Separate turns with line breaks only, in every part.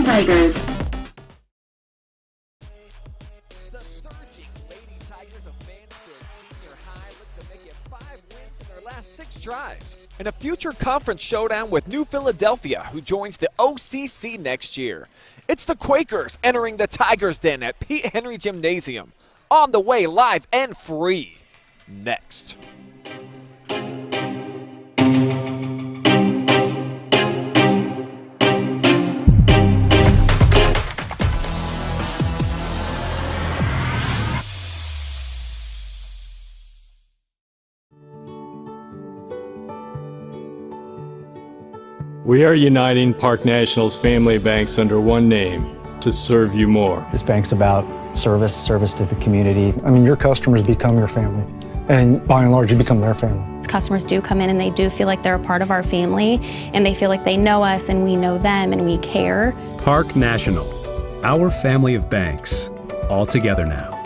Lady Tigers.
The surging Lady Tigers of Mansfield Senior High look to make it 5 wins in their last 6 tries. In a future conference showdown with New Philadelphia, who joins the OCC next year. It's the Quakers entering the Tigers Den at Pete Henry Gymnasium. On the way, live and free. Next.
We are uniting Park National's family banks under one name to serve you more.
This bank's about service to the community.
I mean, your customers become your family, and by and large, you become their family.
Customers do come in and they do feel like they're a part of our family, and they feel like they know us and we know them and we care.
Park National, our family of banks, all together now.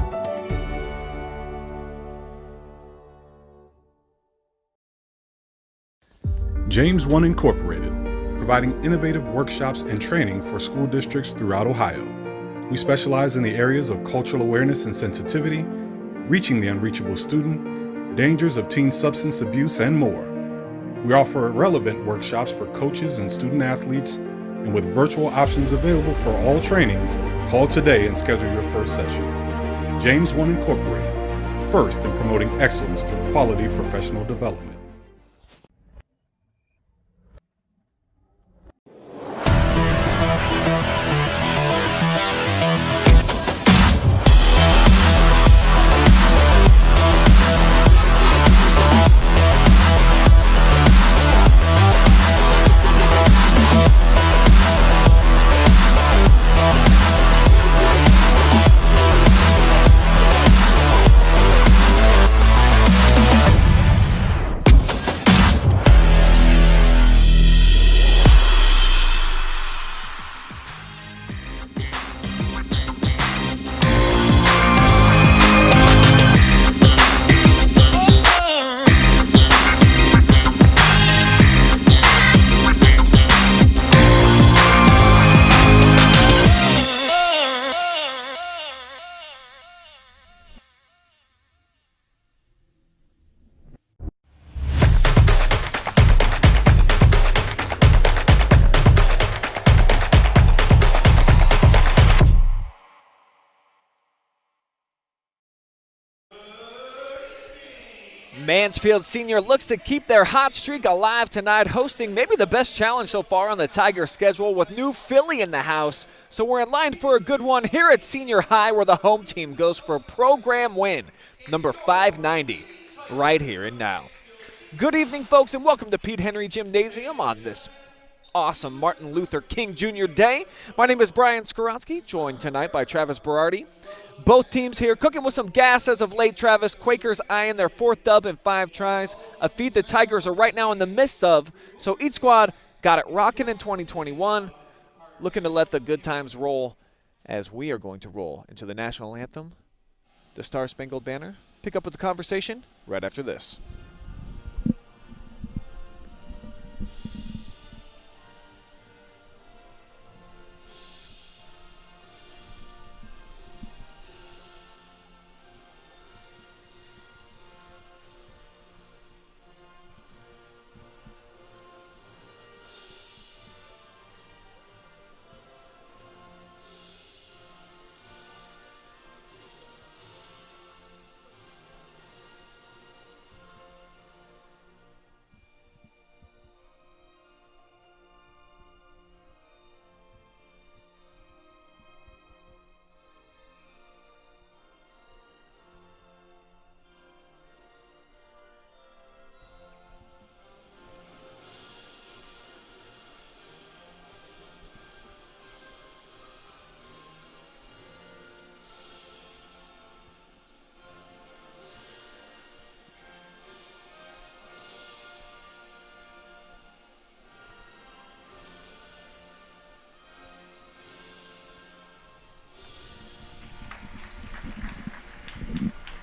James One Incorporated, providing innovative workshops and training for school districts throughout Ohio. We specialize in the areas of cultural awareness and sensitivity, reaching the unreachable student, dangers of teen substance abuse, and more. We offer relevant workshops for coaches and student athletes, and with virtual options available for all trainings, call today and schedule your first session. James One Incorporated, first in promoting excellence through quality professional development.
Mansfield Senior looks to keep their hot streak alive tonight, hosting maybe the best challenge so far on the Tiger schedule with New Philly in the house. So we're in line for a good one here at Senior High, where the home team goes for a program win, number 590, right here and now. Good evening, folks, and welcome to Pete Henry Gymnasium on this awesome Martin Luther King Jr. Day. My name is Brian Skoronsky, joined tonight by Travis Berardi. Both teams here cooking with some gas as of late, Travis. Quakers eyeing their 4th dub in 5 tries, a feat the Tigers are right now in the midst of. So each squad got it rocking in 2021, looking to let the good times roll as we are going to roll into the national anthem, the Star-Spangled Banner. Pick up with the conversation right after this.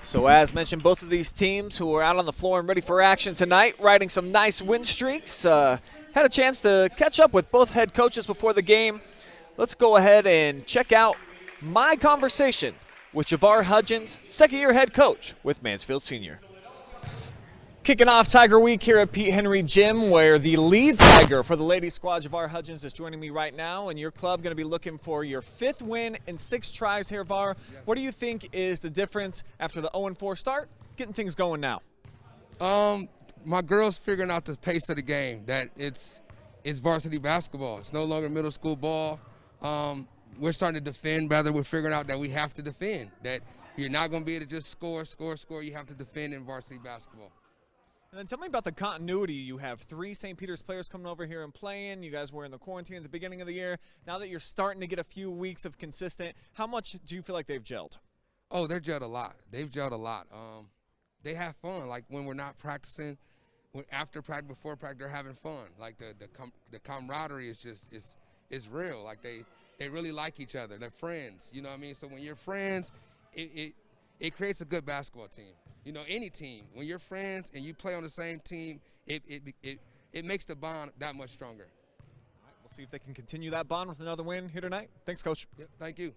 So as mentioned, both of these teams who are out on the floor and ready for action tonight, riding some nice win streaks, had a chance to catch up with both head coaches before the game. let's go ahead and check out my conversation with Javar Hudgens, second-year head coach with Mansfield Senior. Kicking off Tiger Week here at Pete Henry Gym, where the lead Tiger for the ladies squad, Javar Hudgens, is joining me right now, and your club going to be looking for your 5th win in 6 tries here, Var. What do you think is the difference after the 0-4 start, getting things going now?
My girls figuring out the pace of the game, that it's varsity basketball. It's no longer middle school ball. We're starting to defend, rather we're figuring out that we have to defend, that you're not going to be able to just score. You have to defend in varsity basketball.
And then tell me about the continuity. You have 3 St. Peter's players coming over here and playing. You guys were in the quarantine at the beginning of the year. Now that you're starting to get a few weeks of consistent, how much do you feel like they've gelled?
Oh, they're gelled a lot. They've gelled a lot. They have fun. Like when we're not practicing, after practice, before practice, they're having fun. Like the camaraderie is just is real. Like they really like each other. They're friends. You know what I mean? So when you're friends, it creates a good basketball team. You know, any team, when you're friends and you play on the same team, it makes the bond that much stronger.
All right, we'll see if they can continue that bond with another win here tonight. Thanks, Coach.
Yep, thank you.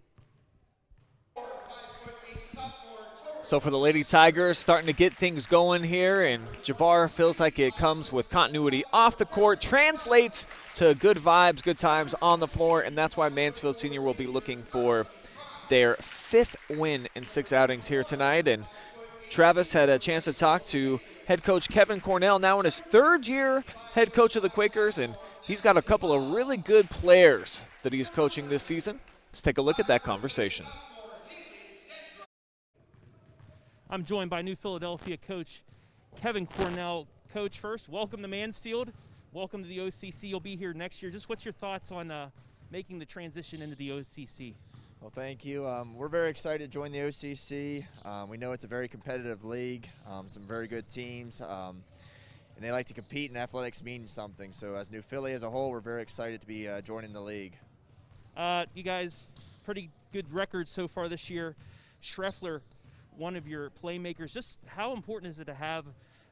So for the Lady Tigers, starting to get things going here, and Javar feels like it comes with continuity off the court, translates to good vibes, good times on the floor, and that's why Mansfield Senior will be looking for their 5th win in 6 outings here tonight. And Travis had a chance to talk to head coach Kevin Cornell, now in his 3rd year head coach of the Quakers, and he's got a couple of really good players that he's coaching this season. Let's take a look at that conversation.
I'm joined by New Philadelphia coach Kevin Cornell. Coach, first, welcome to Mansfield. Welcome to the OCC. You'll be here next year. Just what's your thoughts on making the transition into the OCC?
Well, thank you. We're very excited to join the OCC. We know it's a very competitive league, some very good teams, and they like to compete, and athletics means something. So as New Philly as a whole, we're very excited to be joining the league.
You guys, pretty good record so far this year. Schreffler, one of your playmakers. Just how important is it to have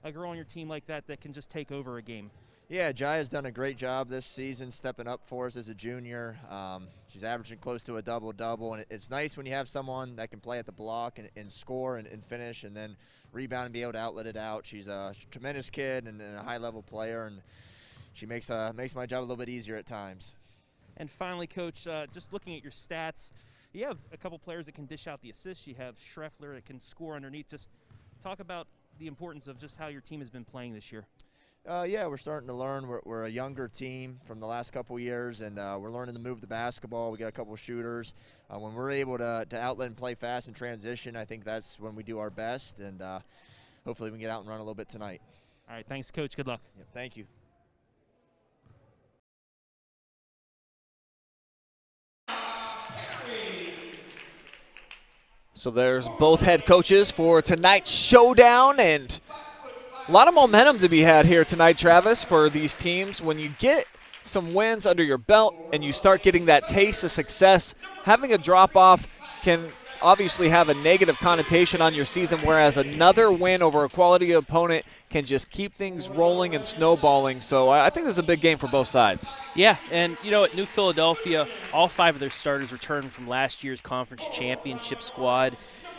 a girl on your team like that can just take over a game?
Yeah, Jaya's done a great job this season stepping up for us as a junior. She's averaging close to a double-double, and it's nice when you have someone that can play at the block and score and finish and then rebound and be able to outlet it out. She's a tremendous kid and a high-level player, and she makes my job a little bit easier at times.
And finally, Coach, just looking at your stats, you have a couple players that can dish out the assists. You have Schreffler that can score underneath. Just talk about the importance of just how your team has been playing this year.
Yeah, we're starting to learn. We're a younger team from the last couple years, and we're learning to move the basketball. We got a couple of shooters. When we're able to outlet and play fast and transition, I think that's when we do our best, and hopefully we can get out and run a little bit tonight.
All right, thanks, Coach. Good luck.
Yep, thank you.
So there's both head coaches for tonight's showdown, and a lot of momentum to be had here tonight, Travis, for these teams. When you get some wins under your belt and you start getting that taste of success, having a drop-off can obviously have a negative connotation on your season, whereas another win over a quality opponent can just keep things rolling and snowballing. So I think this is a big game for both sides.
Yeah, and you know, at New Philadelphia, all 5 of their starters returned from last year's conference championship squad.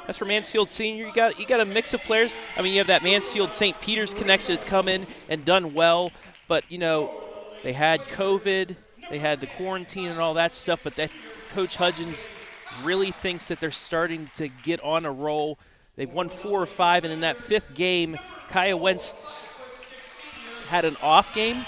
As for Mansfield Senior, you got a mix of players. I mean, you have that Mansfield St. Peter's connection that's come in and done well, but you know, they had COVID, they had the quarantine and all that stuff, but that Coach Hudgens really thinks that they're starting to get on a roll. They've won 4 or 5, and in that 5th game, Kaya Wentz had an off game,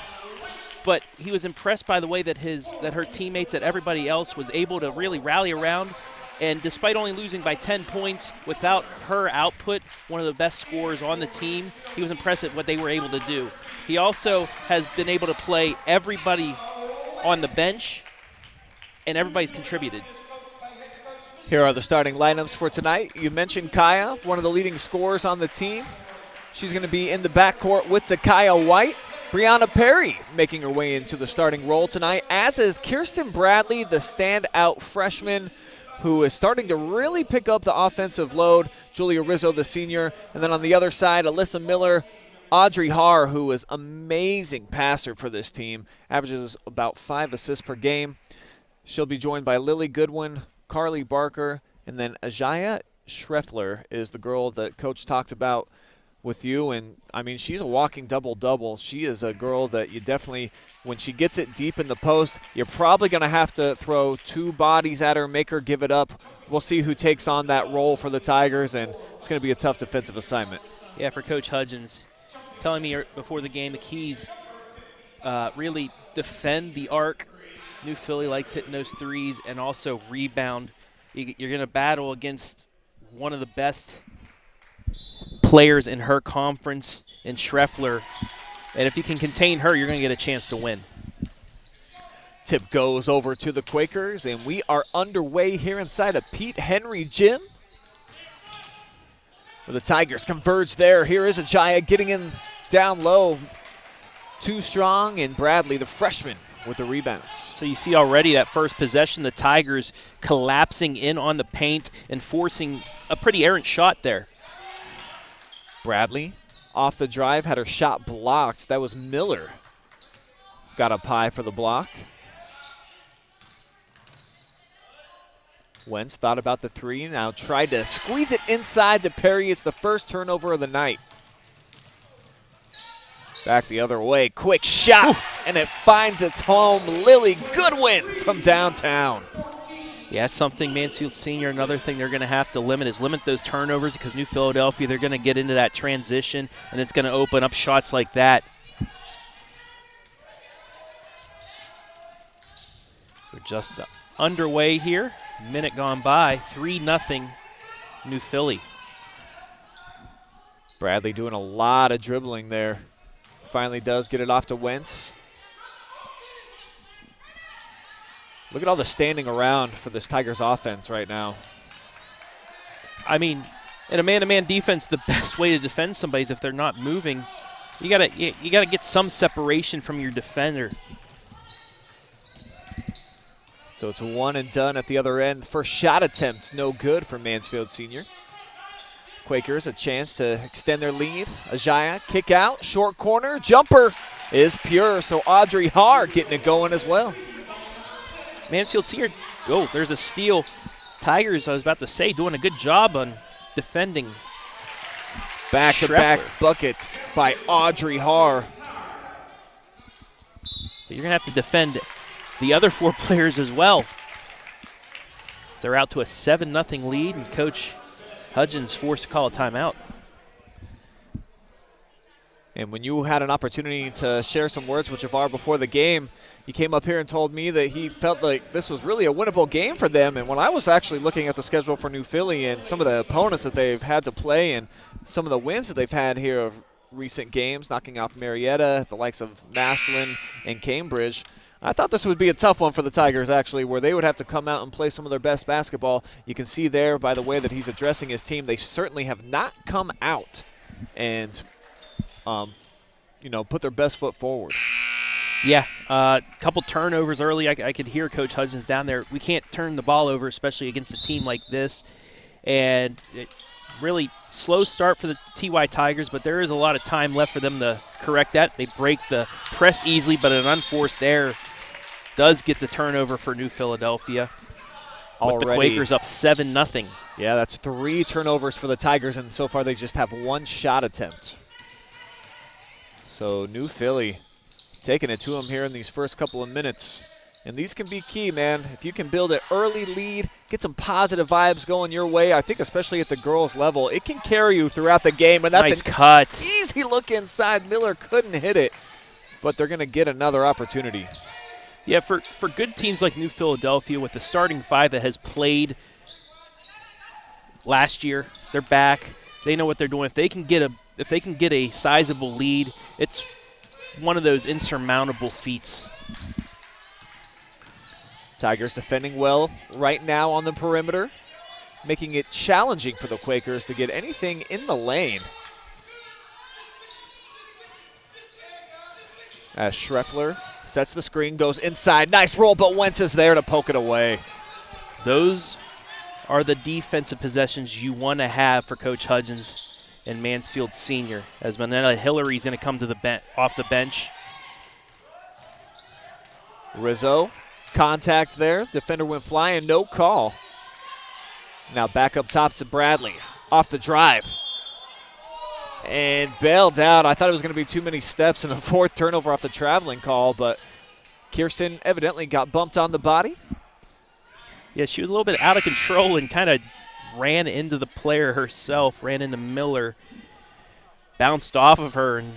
but he was impressed by the way that her teammates, that everybody else was able to really rally around. And despite only losing by 10 points, without her output, one of the best scorers on the team, he was impressed at what they were able to do. He also has been able to play everybody on the bench, and everybody's contributed.
Here are the starting lineups for tonight. You mentioned Kaya, one of the leading scorers on the team. She's going to be in the backcourt with Takaya White. Brianna Perry making her way into the starting role tonight, as is Kirsten Bradley, the standout freshman, who is starting to really pick up the offensive load. Julia Rizzo, the senior. And then on the other side, Alyssa Miller, Audrey Haar, who is amazing passer for this team, averages about 5 assists per game. She'll be joined by Lily Goodwin, Carly Barker, and then Ajaya Schreffler is the girl that Coach talked about with you. And, I mean, she's a walking double-double. She is a girl that you definitely, when she gets it deep in the post, you're probably going to have to throw 2 bodies at her, make her give it up. We'll see who takes on that role for the Tigers, and it's going to be a tough defensive assignment.
Yeah, for Coach Hudgens, telling me before the game the keys really defend the arc. New Philly likes hitting those threes and also rebound. You're going to battle against one of the best players in her conference in Schreffler, and if you can contain her, you're going to get a chance to win.
Tip goes over to the Quakers, and we are underway here inside of Pete Henry Gym. Where the Tigers converge there. Here is Ajaya getting in down low. Too strong, and Bradley, the freshman, with the rebounds.
So you see already that first possession, the Tigers collapsing in on the paint and forcing a pretty errant shot there.
Bradley off the drive, had her shot blocked. That was Miller. Got up high for the block. Wentz thought about the 3, now tried to squeeze it inside to Perry. It's the first turnover of the night. Back the other way, quick shot, and it finds its home. Lily Goodwin from downtown.
Yeah, that's something Mansfield Senior, another thing they're going to have to limit those turnovers, because New Philadelphia, they're going to get into that transition, and it's going to open up shots like that. We're just underway here. Minute gone by, 3-0 New Philly.
Bradley doing a lot of dribbling there. Finally does get it off to Wentz. Look at all the standing around for this Tigers offense right now.
I mean, in a man-to-man defense, the best way to defend somebody is if they're not moving. You gotta get some separation from your defender.
So it's a 1 and done at the other end. First shot attempt, no good for Mansfield Senior. Quakers a chance to extend their lead. Ajaya, kick out, short corner, jumper is pure. So Audrey Hart getting it going as well.
Mansfield Senior, there's a steal. Tigers, I was about to say, doing a good job on defending.
Back-to-back buckets by Audrey Hart.
But you're going to have to defend the other 4 players as well. So they're out to a 7-0 lead, and Coach Hudgens forced to call a timeout.
And when you had an opportunity to share some words with Javar before the game, he came up here and told me that he felt like this was really a winnable game for them. And when I was actually looking at the schedule for New Philly and some of the opponents that they've had to play and some of the wins that they've had here of recent games, knocking off Marietta, the likes of Massillon and Cambridge, I thought this would be a tough one for the Tigers, actually, where they would have to come out and play some of their best basketball. You can see there by the way that he's addressing his team, they certainly have not come out and, put their best foot forward.
Yeah, a couple turnovers early. I could hear Coach Hudgens down there. We can't turn the ball over, especially against a team like this. And really slow start for the TY Tigers, but there is a lot of time left for them to correct that. They break the press easily, but an unforced error does get the turnover for New Philadelphia. With the Quakers up 7-0.
Yeah, that's 3 turnovers for the Tigers, and so far they just have 1 shot attempt. So New Philly taking it to them here in these first couple of minutes. And these can be key, man. If you can build an early lead, get some positive vibes going your way, I think especially at the girls' level, it can carry you throughout the game. And that's
nice cut.
Easy look inside. Miller couldn't hit it, but they're going to get another opportunity.
Yeah, for good teams like New Philadelphia with the starting 5 that has played last year, they're back. They know what they're doing. If they can get a sizable lead, it's one of those insurmountable feats.
Tigers defending well right now on the perimeter, making it challenging for the Quakers to get anything in the lane. As Schreffler sets the screen, goes inside. Nice roll, but Wentz is there to poke it away.
Those are the defensive possessions you want to have for Coach Hudgens and Mansfield Senior, as Manella Hillary's going to come to the off the bench.
Rizzo contact there. Defender went flying, no call. Now back up top to Bradley. Off the drive. And bailed out. I thought it was going to be too many steps in the fourth turnover off the traveling call, but Kirsten evidently got bumped on the body.
Yeah, she was a little bit out of control and kind of ran into the player herself, ran into Miller, bounced off of her, and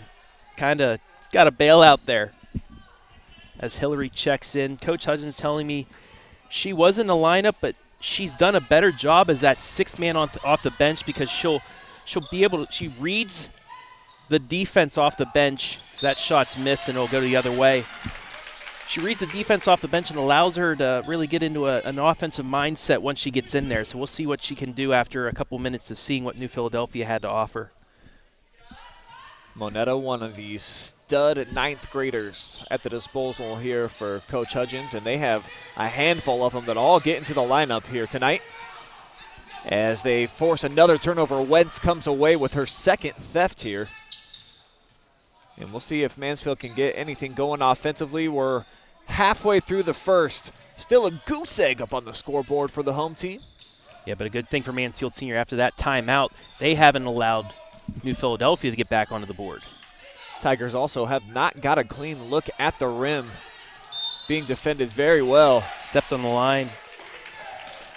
kind of got a bailout there. As Hillary checks in, Coach Hudgens telling me she was in the lineup, but she's done a better job as that sixth man off the bench because she'll be able to, she reads the defense off the bench. That shot's missed and it'll go the other way. She reads the defense off the bench and allows her to really get into an offensive mindset once she gets in there. So we'll see what she can do after a couple minutes of seeing what New Philadelphia had to offer.
Moneta, one of the stud ninth graders at the disposal here for Coach Hudgens, and they have a handful of them that all get into the lineup here tonight. As they force another turnover, Wentz comes away with her second theft here. And we'll see if Mansfield can get anything going offensively. We're halfway through the first. Still a goose egg up on the scoreboard for the home team.
Yeah, but a good thing for Mansfield Senior after that timeout, they haven't allowed New Philadelphia to get back onto the board.
Tigers also have not got a clean look at the rim. Being defended very well.
Stepped on the line.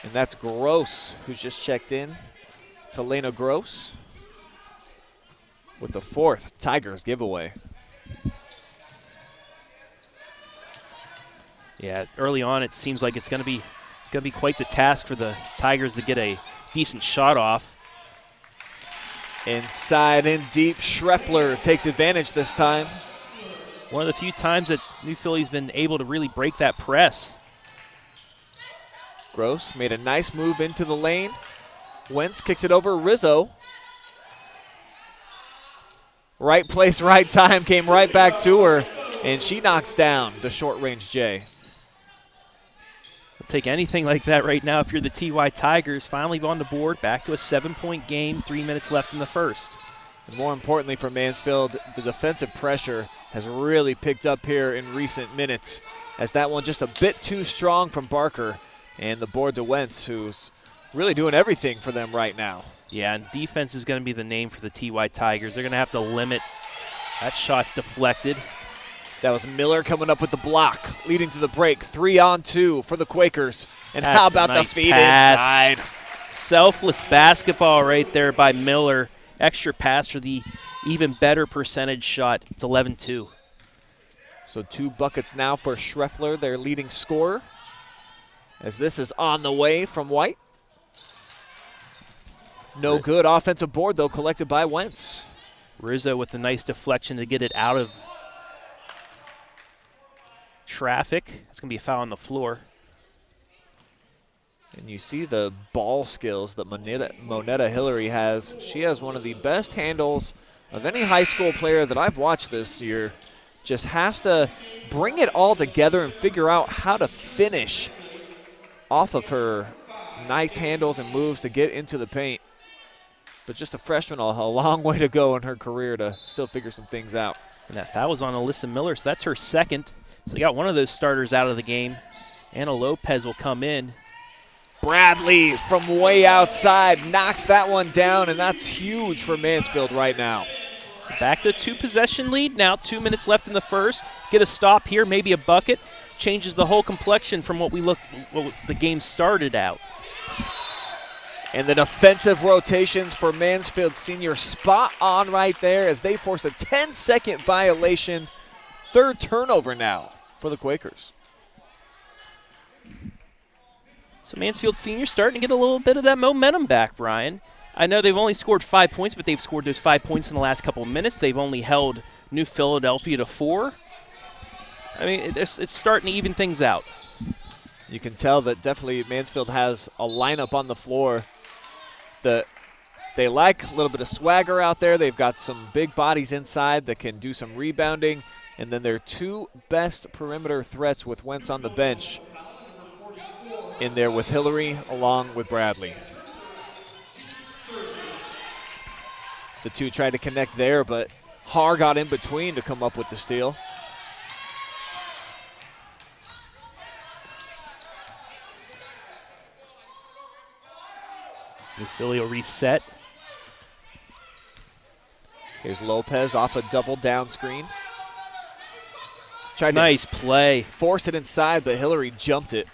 And that's Gross, who's just checked in. Talena Gross with the fourth Tigers giveaway.
Yeah, early on it seems like it's going to be quite the task for the Tigers to get a decent shot off.
Inside and deep, Schreffler takes advantage this time.
One of the few times that New Philly's been able to really break that press.
Gross made a nice move into the lane. Wentz kicks it over Rizzo. Right place, right time, came right back to her, and she knocks down the short-range J.
I'll take anything like that right now if you're the TY Tigers. Finally on the board, back to a 7-point game, 3 minutes left in the first.
And more importantly for Mansfield, the defensive pressure has really picked up here in recent minutes, as that one just a bit too strong from Barker, and the board to Wentz, who's really doing everything for them right now.
Yeah, and defense is going to be the name for the TY Tigers. They're going to have to limit. That shot's deflected.
That was Miller coming up with the block, leading to the break. 3-on-2 for the Quakers. And how about the feed inside?
Selfless basketball right there by Miller. Extra pass for the even better percentage shot. It's 11-2.
So 2 buckets now for Schreffler, their leading scorer. As this is on the way from White. No good offensive board, though, collected by Wentz.
Rizzo with a nice deflection to get it out of traffic. That's going to be a foul on the floor.
And you see the ball skills that Moneta Hillary has. She has one of the best handles of any high school player that I've watched this year. Just has to bring it all together and figure out how to finish off of her nice handles and moves to get into the paint. But just a freshman, a long way to go in her career to still figure some things out.
And that foul was on Alyssa Miller, so that's her second. So they got one of those starters out of the game. Anna Lopez will come in.
Bradley from way outside knocks that one down, and that's huge for Mansfield right now.
So back to a 2-possession lead now, 2 minutes left in the first. Get a stop here, maybe a bucket. Changes the whole complexion from what the game started out.
And the defensive rotations for Mansfield Senior spot on right there as they force a 10-second violation. Third turnover now for the Quakers.
So Mansfield Senior starting to get a little bit of that momentum back, Brian. I know they've only scored 5 points, but they've scored those 5 points in the last couple of minutes. They've only held New Philadelphia to 4. I mean, it's starting to even things out.
You can tell that definitely Mansfield has a lineup on the floor that they like a little bit of swagger out there. They've got some big bodies inside that can do some rebounding. And then their 2 best perimeter threats with Wentz on the bench in there with Hillary along with Bradley. The 2 tried to connect there, but Har got in between to come up with the steal.
New Philly will reset.
Here's Lopez off a double down screen.
Nice play.
Force it inside, but Hillary jumped it.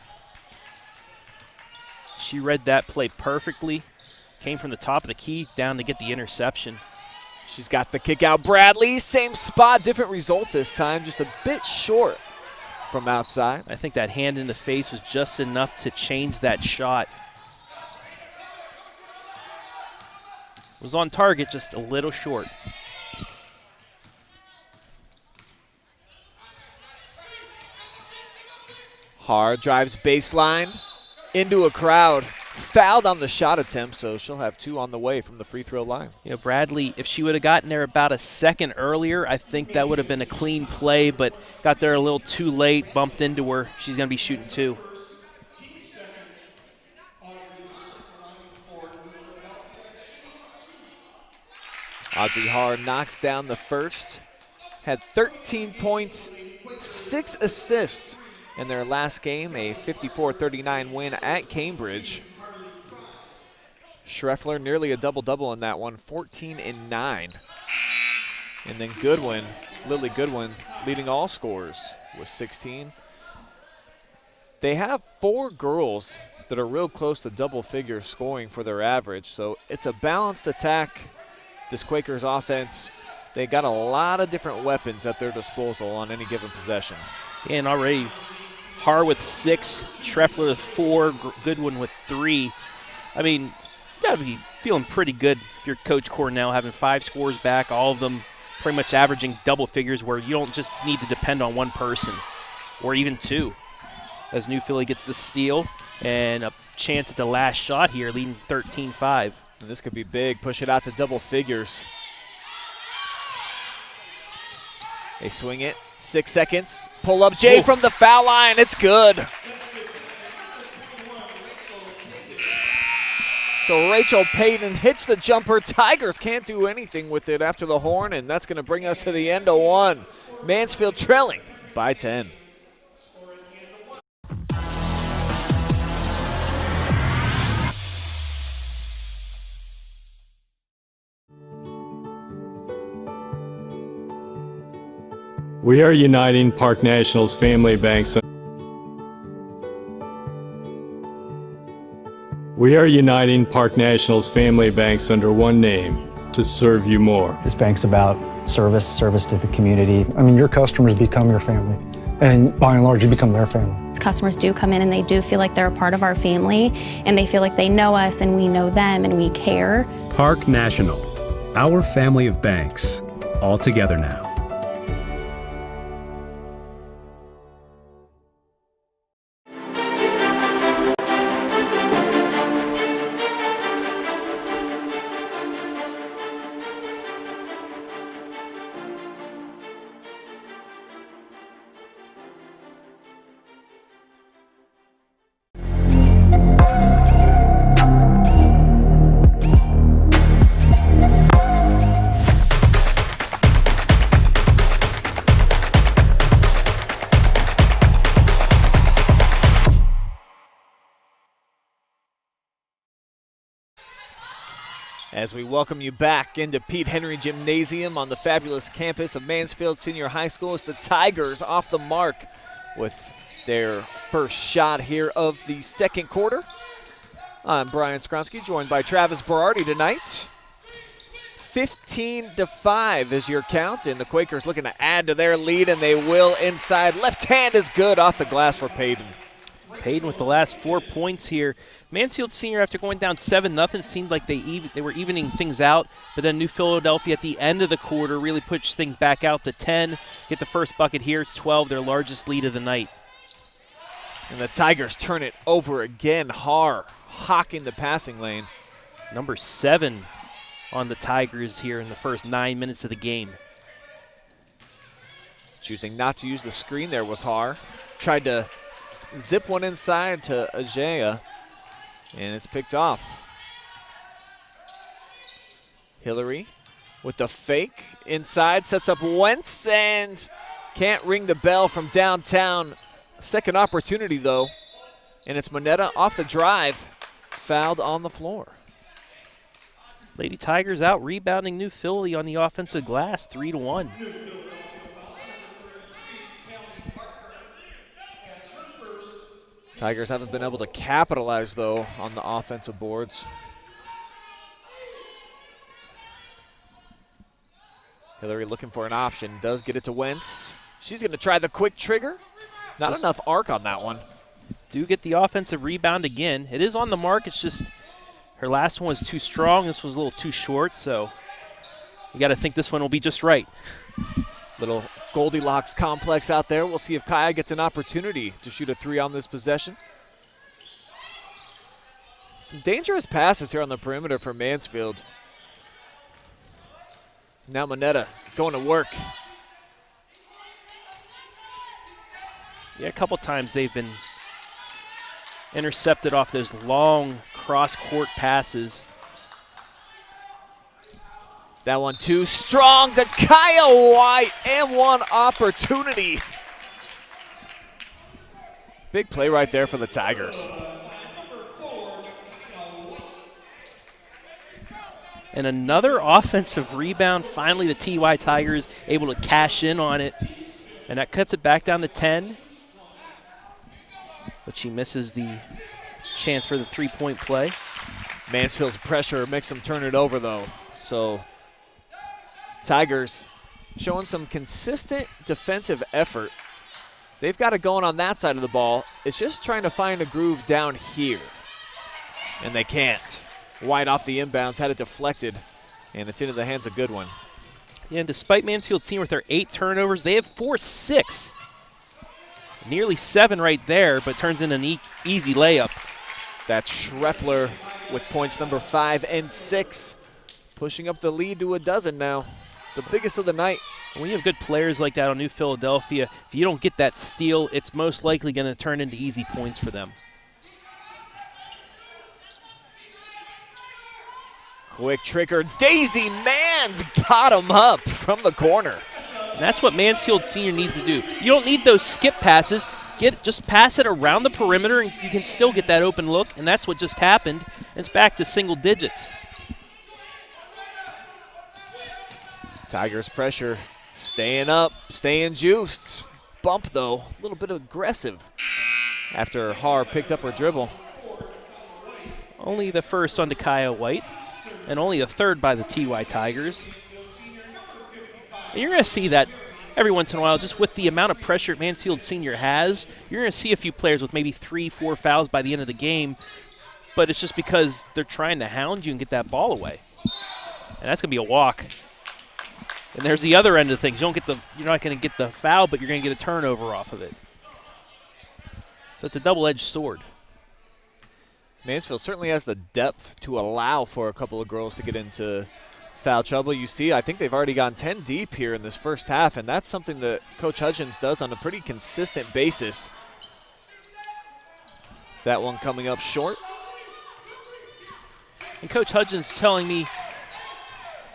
She read that play perfectly. Came from the top of the key down to get the interception.
She's got the kick out. Bradley, same spot, different result this time, just a bit short from outside.
I think that hand in the face was just enough to change that shot. It was on target, just a little short.
Haar drives baseline into a crowd. Fouled on the shot attempt, so she'll have 2 on the way from the free throw line.
You know, Bradley, if she would have gotten there about a second earlier, I think that would have been a clean play, but got there a little too late, bumped into her. She's going to be shooting 2.
Audrey Haar knocks down the first. Had 13 points, 6 assists in their last game, a 54-39 win at Cambridge. Schreffler nearly a double-double in that one, 14 and 9. And then Goodwin, Lily Goodwin, leading all scorers with 16. They have 4 girls that are real close to double-figure scoring for their average, so it's a balanced attack. This Quakers offense, they got a lot of different weapons at their disposal on any given possession.
And already Haar with 6, Schreffler with 4, Goodwin with 3. I mean, you got to be feeling pretty good if you're Coach Cornell, having 5 scores back, all of them pretty much averaging double figures where you don't just need to depend on one person or even 2. As New Philly gets the steal and a chance at the last shot here, leading 13-5.
And this could be big. Push it out to double figures. They swing it. 6 seconds. Pull up Jay from the foul line. It's good. So Rachel Payton hits the jumper. Tigers can't do anything with it after the horn, and that's going to bring us to the end of 1. Mansfield trailing by 10.
We are uniting Park National's family banks. We are uniting Park National's family banks under one name to serve you more.
This bank's about service to the community.
I mean, your customers become your family, and by and large, you become their family.
Customers do come in and they do feel like they're a part of our family, and they feel like they know us and we know them and we care.
Park National, our family of banks, all together now.
As we welcome you back into Pete Henry Gymnasium on the fabulous campus of Mansfield Senior High School, as the Tigers off the mark with their first shot here of the second quarter. I'm Brian Skronsky, joined by Travis Berardi tonight. 15-5 is your count, and the Quakers looking to add to their lead, and they will inside. Left hand is good off the glass for Payton.
Payton with the last 4 points here. Mansfield Senior, after going down 7-0, seemed like they were evening things out, but then New Philadelphia at the end of the quarter really pushed things back out to 10. Get the first bucket here. It's 12, their largest lead of the night.
And the Tigers turn it over again. Haar hawking the passing lane.
Number 7 on the Tigers here in the first 9 minutes of the game.
Choosing not to use the screen there was Haar. Tried to zip one inside to Ajaya, and it's picked off. Hillary with the fake inside, sets up Wentz, and can't ring the bell from downtown. Second opportunity, though, and it's Moneta off the drive, fouled on the floor.
Lady Tigers out rebounding New Philly on the offensive glass, 3-1.
Tigers haven't been able to capitalize, though, on the offensive boards. Hillary looking for an option, does get it to Wentz. She's going to try the quick trigger. Not enough arc on that one.
Do get the offensive rebound again. It is on the mark. It's just her last one was too strong. This was a little too short, so you got to think this one will be just right.
Little Goldilocks complex out there. We'll see if Kaya gets an opportunity to shoot a 3 on this possession. Some dangerous passes here on the perimeter for Mansfield. Now Moneta going to work.
Yeah, a couple times they've been intercepted off those long cross-court passes.
That one too strong to Kaya White, and one opportunity. Big play right there for the Tigers.
And another offensive rebound. Finally, the TY Tigers able to cash in on it. And that cuts it back down to 10. But she misses the chance for the three-point play.
Mansfield's pressure makes them turn it over, though. So Tigers showing some consistent defensive effort. They've got it going on that side of the ball. It's just trying to find a groove down here. And they can't. White off the inbounds, had it deflected, and it's into the hands of Goodwin.
Yeah, and despite Mansfield Senior with their 8 turnovers, they have 4-6. Nearly 7 right there, but turns in an easy layup.
That's Schreffler with points number 5 and 6, pushing up the lead to a dozen now. The biggest of the night.
When you have good players like that on New Philadelphia, if you don't get that steal, it's most likely going to turn into easy points for them.
Quick trigger, Daisy Mans bottom up from the corner.
And that's what Mansfield Senior needs to do. You don't need those skip passes. Just pass it around the perimeter and you can still get that open look, and that's what just happened. It's back to single digits.
Tigers pressure, staying up, staying juiced. Bump though, a little bit aggressive after Har picked up her dribble.
Only the first on to Kaya White, and only the third by the TY Tigers. And you're going to see that every once in a while, just with the amount of pressure Mansfield Senior has, you're going to see a few players with maybe 3-4 fouls by the end of the game, but it's just because they're trying to hound you and get that ball away. And that's going to be a walk. And there's the other end of things. You're not going to get the foul, but you're going to get a turnover off of it. So it's a double-edged sword.
Mansfield certainly has the depth to allow for a couple of girls to get into foul trouble. You see, I think they've already gone 10 deep here in this first half, and that's something that Coach Hudgens does on a pretty consistent basis. That one coming up short.
And Coach Hudgens telling me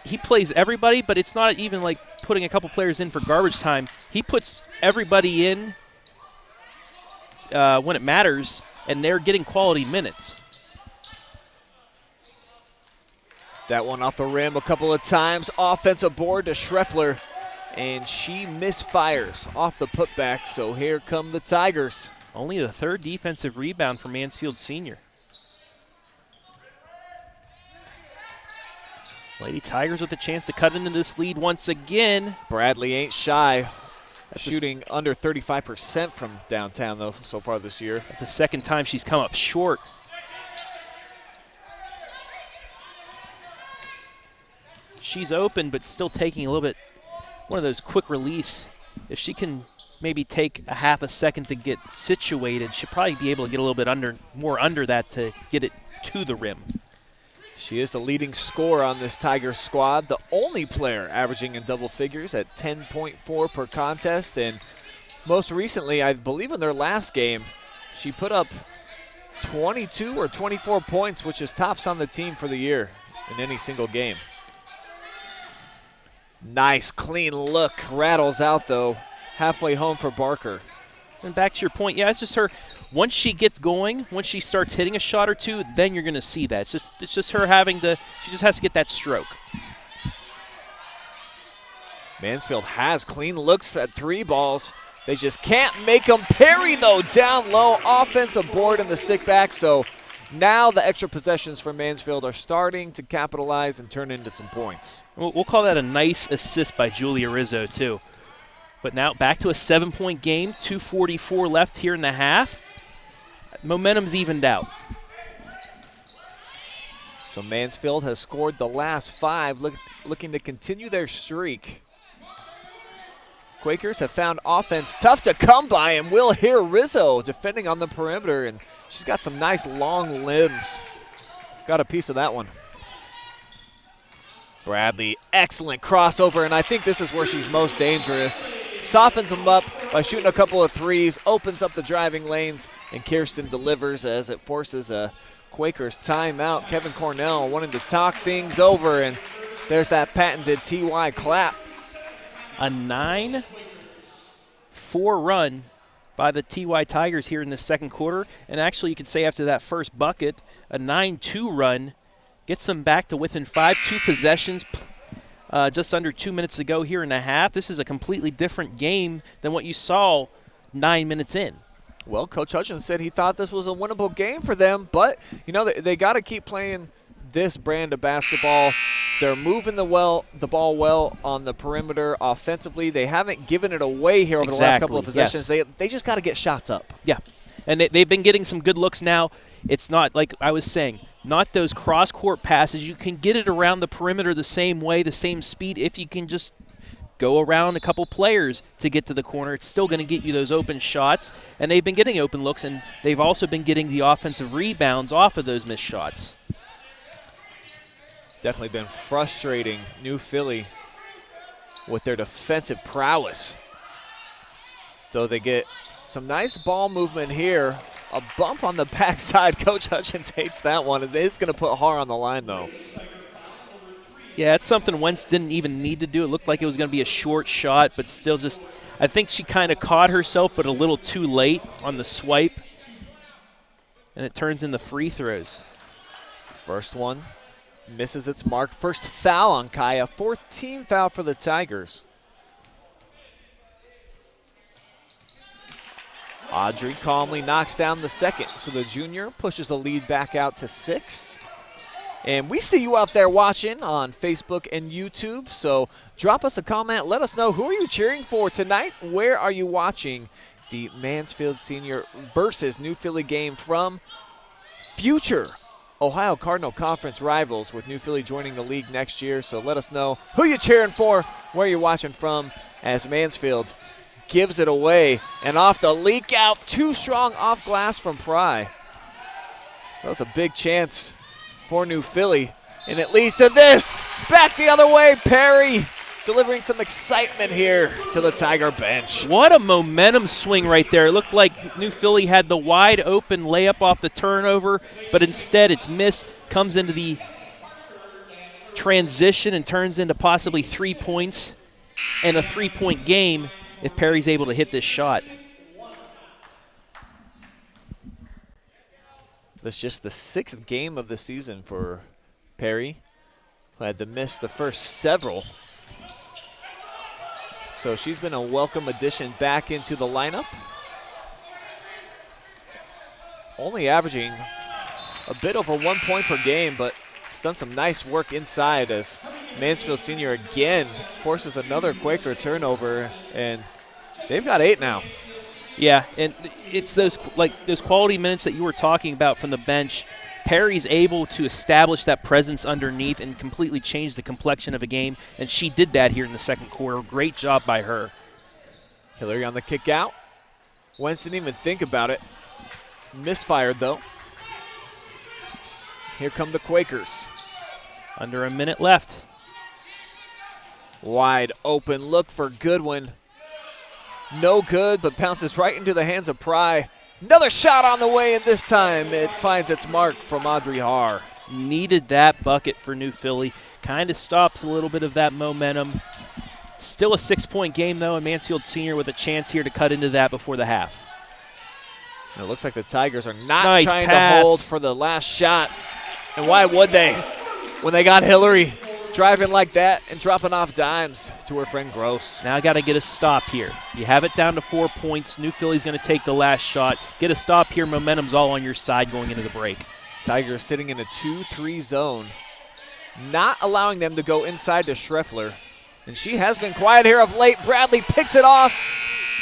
he plays everybody, but it's not even like putting a couple players in for garbage time. He puts everybody in when it matters, and they're getting quality minutes.
That one off the rim a couple of times. Offensive board to Schreffler, and she misfires off the putback, so here come the Tigers.
Only the third defensive rebound for Mansfield Senior. Lady Tigers with a chance to cut into this lead once again.
Bradley ain't shy. Shooting under 35% from downtown, though, so far this year.
That's the second time she's come up short. She's open, but still taking a little bit, one of those quick release. If she can maybe take a half a second to get situated, she'll probably be able to get a little bit more under that to get it to the rim.
She is the leading scorer on this Tigers squad, the only player averaging in double figures at 10.4 per contest. And most recently, I believe in their last game, she put up 22 or 24 points, which is tops on the team for the year in any single game. Nice, clean look. Rattles out, though. Halfway home for Barker.
And back to your point, yeah, it's just her once she gets going, once she starts hitting a shot or two, then you're going to see that. It's just her having to, she just has to get that stroke.
Mansfield has clean looks at 3 balls. They just can't make them. Perry, though, down low. Offensive board in the stick back. So now the extra possessions for Mansfield are starting to capitalize and turn into some points.
We'll call that a nice assist by Julia Rizzo, too. But now back to a 7-point game, 2:44 left here in the half. Momentum's evened out.
So Mansfield has scored the last 5, looking to continue their streak. Quakers have found offense tough to come by, and we'll hear Rizzo defending on the perimeter, and she's got some nice long limbs. Got a piece of that one. Bradley, excellent crossover, and I think this is where she's most dangerous. Softens them up by shooting a couple of threes, opens up the driving lanes, and Kirsten delivers as it forces a Quakers timeout. Kevin Cornell wanting to talk things over, and there's that patented TY clap.
A 9-4 run by the TY Tigers here in the second quarter. And actually, you could say after that first bucket, a 9-2 run gets them back to within 5, 2 possessions just under 2 minutes to go here in the half. This is a completely different game than what you saw 9 minutes in.
Well, Coach Hutchins said he thought this was a winnable game for them, but, you know, they got to keep playing this brand of basketball. They're moving the ball well on the perimeter offensively. They haven't given it away here over the last couple of possessions.
Yes.
They just got to get shots up.
Yeah, and they've been getting some good looks now. It's not, like I was saying, not those cross-court passes. You can get it around the perimeter the same way, the same speed, if you can just go around a couple players to get to the corner. It's still going to get you those open shots, and they've been getting open looks, and they've also been getting the offensive rebounds off of those missed shots.
Definitely been frustrating New Philly with their defensive prowess. Though they get some nice ball movement here. A bump on the backside. Coach Hutchins hates that one. It is going to put Har on the line, though.
Yeah, it's something Wentz didn't even need to do. It looked like it was going to be a short shot, but still just, I think she kind of caught herself, but a little too late on the swipe. And it turns into free throws.
First one misses its mark. First foul on Kaya. 4th team foul for the Tigers. Audrey calmly knocks down the second, so the junior pushes the lead back out to 6. And we see you out there watching on Facebook and YouTube, so drop us a comment. Let us know, who are you cheering for tonight? Where are you watching the Mansfield Senior versus New Philly game from? Future Ohio Cardinal Conference rivals, with New Philly joining the league next year. So let us know who you're cheering for, where you're watching from, as Mansfield gives it away. And off the leak out, too strong off glass from Pry. So that's a big chance for New Philly. And it leads to this. Back the other way, Perry delivering some excitement here to the Tiger bench.
What a momentum swing right there. It looked like New Philly had the wide open layup off the turnover, but instead it's missed, comes into the transition and turns into possibly 3 points and a 3-point game if Perry's able to hit this shot.
That's just the 6th game of the season for Perry, who had to miss the first several. So she's been a welcome addition back into the lineup. Only averaging a bit over 1 point per game, but has done some nice work inside as Mansfield Senior again forces another Quaker turnover, and they've got 8 now.
Yeah, and it's those quality minutes that you were talking about from the bench. Perry's able to establish that presence underneath and completely change the complexion of a game, and she did that here in the second quarter. Great job by her.
Hillary on the kick out. Wentz didn't even think about it. Misfired, though. Here come the Quakers.
Under a minute left.
Wide open look for Goodwin. No good, but bounces right into the hands of Pry. Another shot on the way, and this time it finds its mark from Audrey Har.
Needed that bucket for New Philly. Kind of stops a little bit of that momentum. Still a 6-point game, though, and Mansfield Senior with a chance here to cut into that before the half.
And it looks like the Tigers are not
Nice
trying
pass.
to hold for the last shot. And why would they? When they got Hillary driving like that and dropping off dimes to her friend Gross.
Now got to get a stop here. You have it down to 4 points. New Philly's going to take the last shot. Get a stop here. Momentum's all on your side going into the break.
Tigers sitting in a 2-3 zone, not allowing them to go inside to Schreffler. And she has been quiet here of late. Bradley picks it off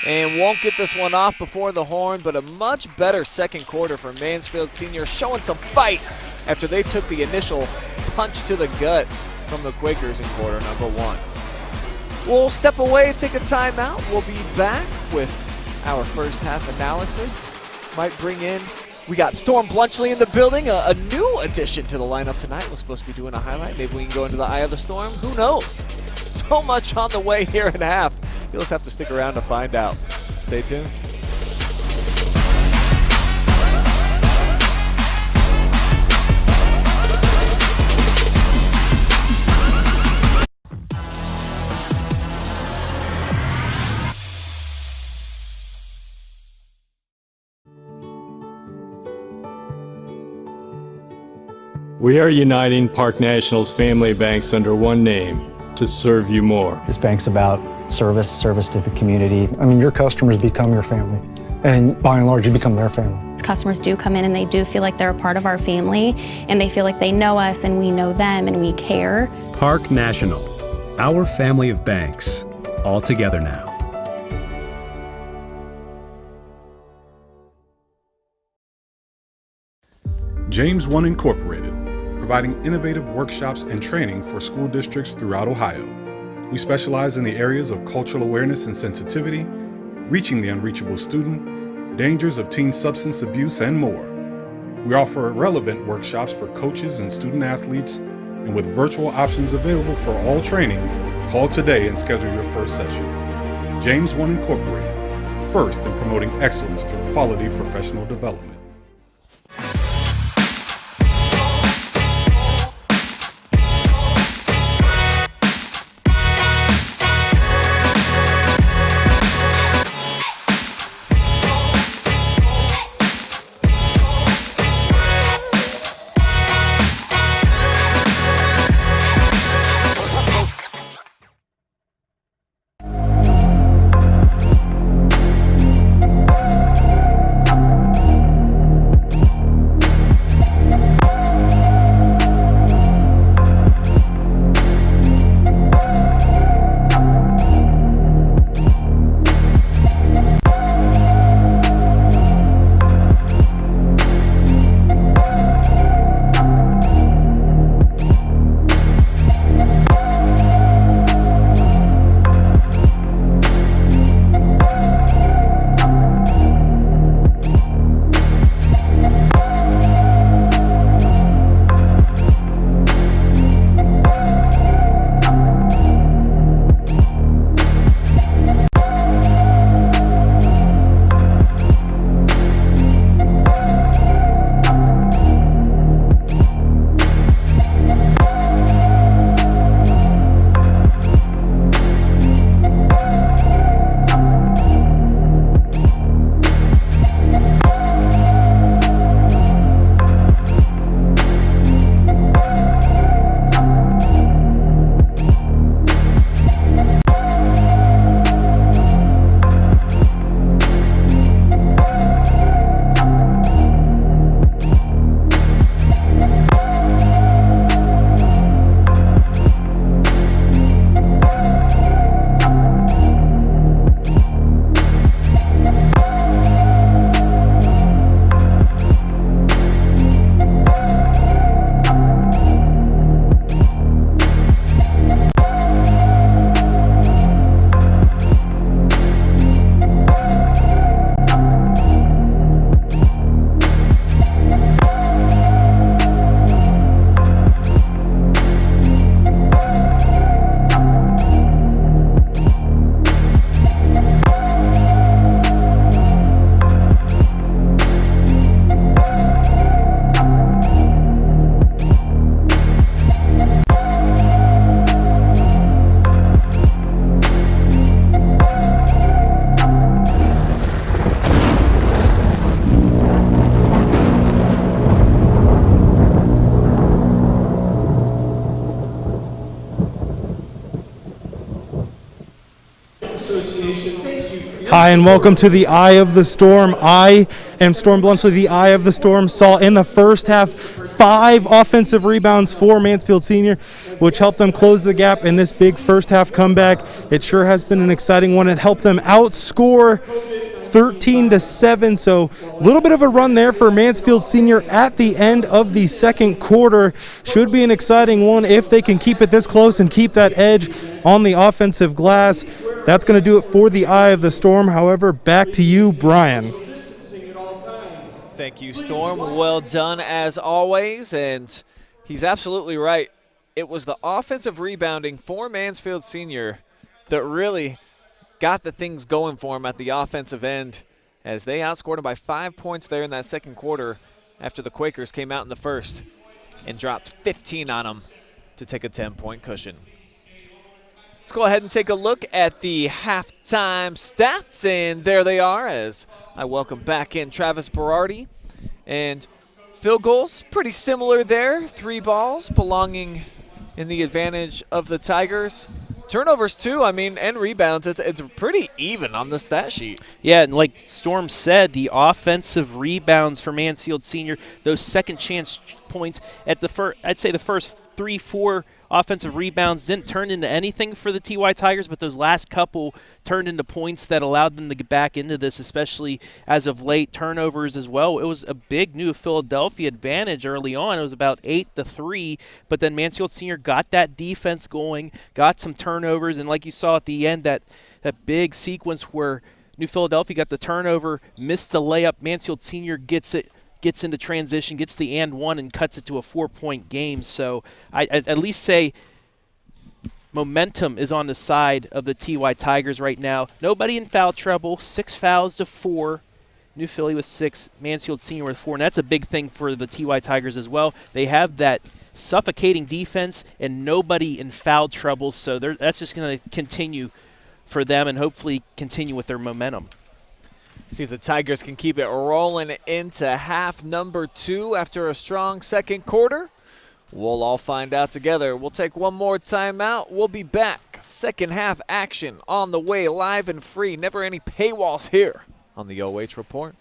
and won't get this one off before the horn, but a much better second quarter for Mansfield Senior, showing some fight after they took the initial punch to the gut from the Quakers in quarter number 1. We'll step away and take a timeout. We'll be back with our first half analysis. Might bring in, we got Storm Blunchley in the building, a new addition to the lineup tonight. We're supposed to be doing a highlight. Maybe we can go into the eye of the storm. Who knows? So much on the way here at half. You'll just have to stick around to find out. Stay tuned.
We are uniting Park National's family banks under one name to serve you more.
This bank's about service to the community.
I mean, your customers become your family, and by and large, you become their family.
Customers do come in and they do feel like they're a part of our family, and they feel like they know us and we know them and we care.
Park National, our family of banks, all together now.
James One Incorporated, providing innovative workshops and training for school districts throughout Ohio. We specialize in the areas of cultural awareness and sensitivity, reaching the unreachable student, dangers of teen substance abuse, and more. We offer relevant workshops for coaches and student athletes, and with virtual options available for all trainings, call today and schedule your first session. James One Incorporated, first in promoting excellence through quality professional development.
Hi, and welcome to the Eye of the Storm. I am Storm Bluntsley. The Eye of the Storm saw in the first half 5 offensive rebounds for Mansfield Senior, which helped them close the gap in this big first half comeback. It sure has been an exciting one. It helped them outscore 13-7, so a little bit of a run there for Mansfield Senior at the end of the second quarter. Should be an exciting one if they can keep it this close and keep that edge on the offensive glass. That's going to do it for the Eye of the Storm. However, back to you, Brian.
Thank you, Storm. Well done as always, and he's absolutely right. It was the offensive rebounding for Mansfield Senior that really got the things going for him at the offensive end, as they outscored him by 5 points there in that second quarter after the Quakers came out in the first and dropped 15 on them to take a 10-point cushion. Let's go ahead and take a look at the halftime stats, and there they are as I welcome back in Travis Berardi. And field goals, pretty similar there. 3 balls belonging in the advantage of the Tigers. Turnovers, too, and rebounds. It's pretty even on the stat sheet.
Yeah, and like Storm said, the offensive rebounds for Mansfield Senior, those second chance points at I'd say the first 3-4 offensive rebounds didn't turn into anything for the TY Tigers, but those last couple turned into points that allowed them to get back into this, especially as of late. Turnovers as well. It was a big New Philadelphia advantage early on. It was about 8-3, but then Mansfield Senior got that defense going, got some turnovers, and like you saw at the end, that big sequence where New Philadelphia got the turnover, missed the layup. Mansfield Senior gets into transition, gets the and one, and cuts it to a 4-point game. So I at least say momentum is on the side of the TY Tigers right now. Nobody in foul trouble, 6 fouls to 4. New Philly with 6, Mansfield Senior with 4, and that's a big thing for the TY Tigers as well. They have that suffocating defense and nobody in foul trouble, so that's just going to continue for them and hopefully continue with their momentum.
See if the Tigers can keep it rolling into half number 2 after a strong second quarter. We'll all find out together. We'll take one more timeout. We'll be back. Second half action on the way, live and free. Never any paywalls here on the OH Report.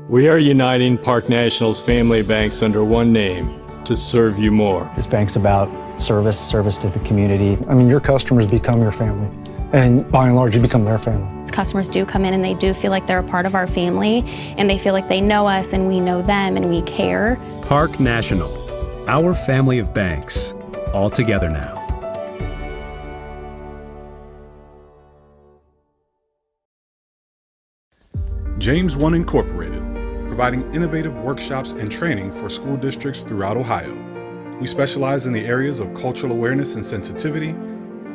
We are uniting Park National's family banks under one name to serve you more.
This bank's about service to the community.
Your customers become your family, and by and large, you become their family.
Customers do come in and they do feel like they're a part of our family, and they feel like they know us and we know them and we care.
Park National, our family of banks, all together now.
James One Incorporated, providing innovative workshops and training for school districts throughout Ohio. We specialize in the areas of cultural awareness and sensitivity,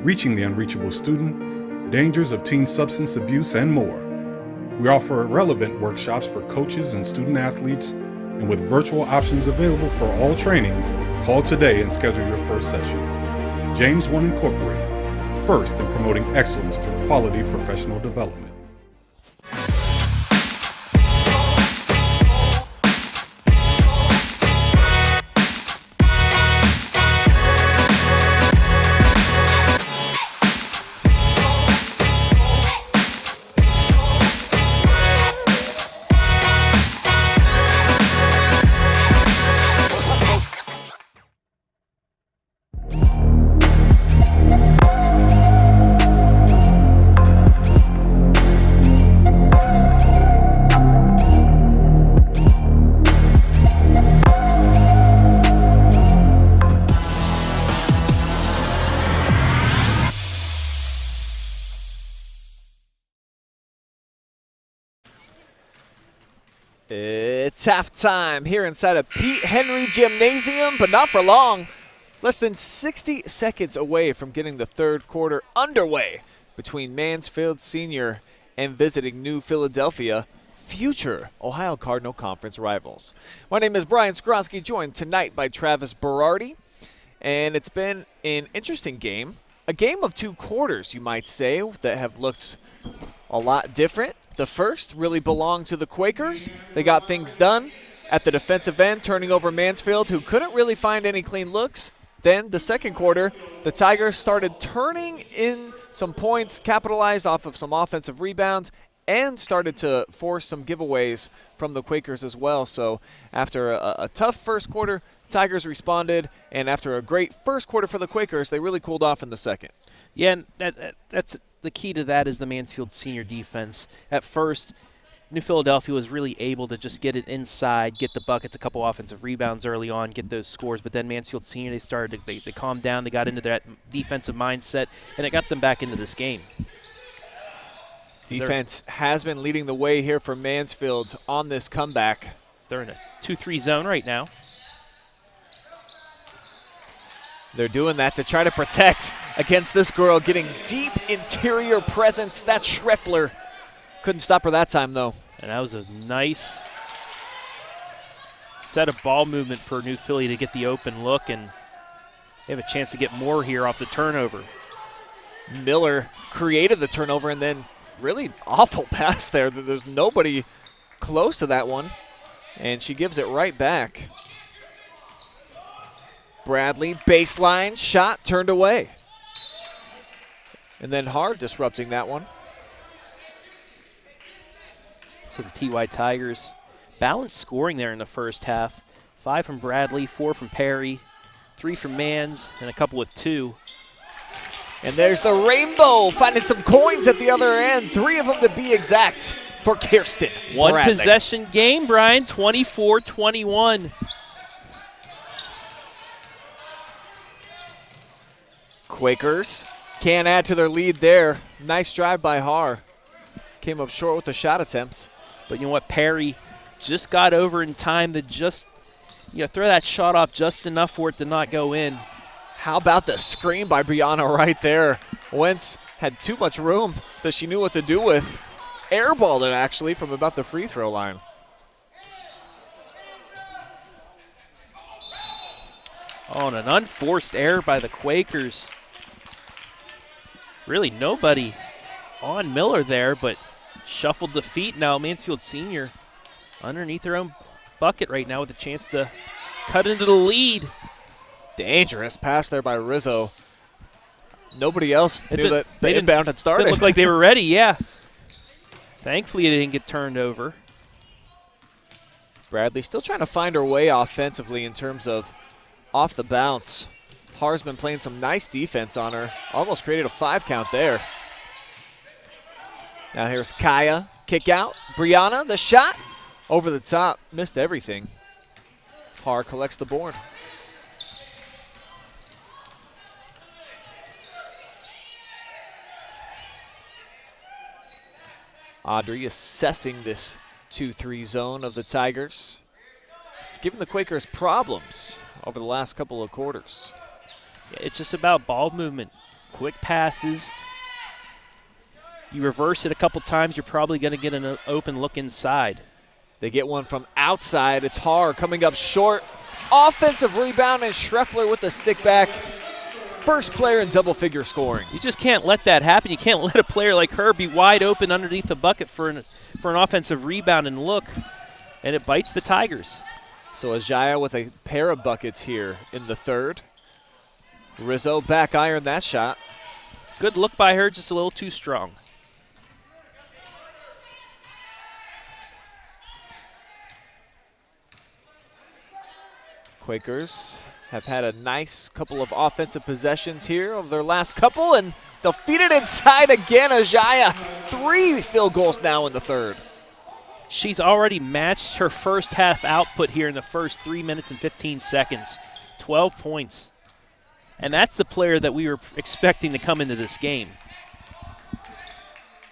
reaching the unreachable student, dangers of teen substance abuse, and more. We offer relevant workshops for coaches and student athletes, and with virtual options available for all trainings, call today and schedule your first session. James One Incorporated, first in promoting excellence through quality professional development.
It's halftime here inside of Pete Henry Gymnasium, but not for long. Less than 60 seconds away from getting the third quarter underway between Mansfield Senior and visiting New Philadelphia, future Ohio Cardinal Conference rivals. My name is Brian Skronsky, joined tonight by Travis Berardi, and it's been an interesting game. A game of 2 quarters, you might say, that have looked a lot different. The first really belonged to the Quakers. They got things done at the defensive end, turning over Mansfield, who couldn't really find any clean looks. Then the second quarter, the Tigers started turning in some points, capitalized off of some offensive rebounds, and started to force some giveaways from the Quakers as well. So after a tough first quarter, Tigers responded, and after a great first quarter for the Quakers, they really cooled off in the second.
Yeah, and that's the key to that is the Mansfield Senior defense. At first, New Philadelphia was really able to just get it inside, get the buckets, a couple offensive rebounds early on, get those scores. But then Mansfield Senior, they calmed down, they got into that defensive mindset, and it got them back into this game.
Defense has been leading the way here for Mansfield on this comeback.
They're in a 2-3 zone right now.
They're doing that to try to protect against this girl getting deep interior presence. That's Schreffler. Couldn't stop her that time, though.
And that was a nice set of ball movement for New Philly to get the open look, and they have a chance to get more here off the turnover.
Miller created the turnover, and then really awful pass there. There's nobody close to that one, and she gives it right back. Bradley, baseline, shot turned away. And then Hard disrupting that one.
So the TY Tigers balanced scoring there in the first half. 5 from Bradley, 4 from Perry, 3 from Mans, and a couple with 2.
And there's the rainbow, finding some coins at the other end. 3 of them to be exact for Kirsten
One
Bradley.
possession game, Brian, 24-21.
Quakers can't add to their lead there. Nice drive by Har. Came up short with the shot attempts.
But you know what, Perry just got over in time to just throw that shot off just enough for it to not go in.
How about the screen by Brianna right there? Wentz had too much room that she knew what to do with. Airballed it actually from about the free throw line.
Oh, and an unforced error by the Quakers. Really nobody on Miller there, but shuffled the feet. Now Mansfield Senior underneath their own bucket right now with a chance to cut into the lead.
Dangerous pass there by Rizzo. Nobody else knew that the inbound had started.
Didn't look like they were ready, yeah. Thankfully it didn't get turned over.
Bradley still trying to find her way offensively in terms of off the bounce. Har's been playing some nice defense on her. Almost created a 5 count there. Now here's Kaya, kick out. Brianna, the shot. Over the top, missed everything. Har collects the board. Audrey assessing this 2-3 zone of the Tigers. It's given the Quakers problems over the last couple of quarters.
Yeah, it's just about ball movement, quick passes. You reverse it a couple times, you're probably going to get an open look inside.
They get one from outside. It's Har coming up short. Offensive rebound, and Schreffler with the stick back. First player in double-figure scoring.
You just can't let that happen. You can't let a player like her be wide open underneath the bucket for an offensive rebound and look, and it bites the Tigers.
So Ajaya with a pair of buckets here in the third. Rizzo back iron that shot.
Good look by her, just a little too strong.
Quakers have had a nice couple of offensive possessions here over their last couple, and they'll feed it inside again. Ajaya, 3 field goals now in the third.
She's already matched her first half output here in the first 3 minutes and 15 seconds. 12 points. And that's the player that we were expecting to come into this game.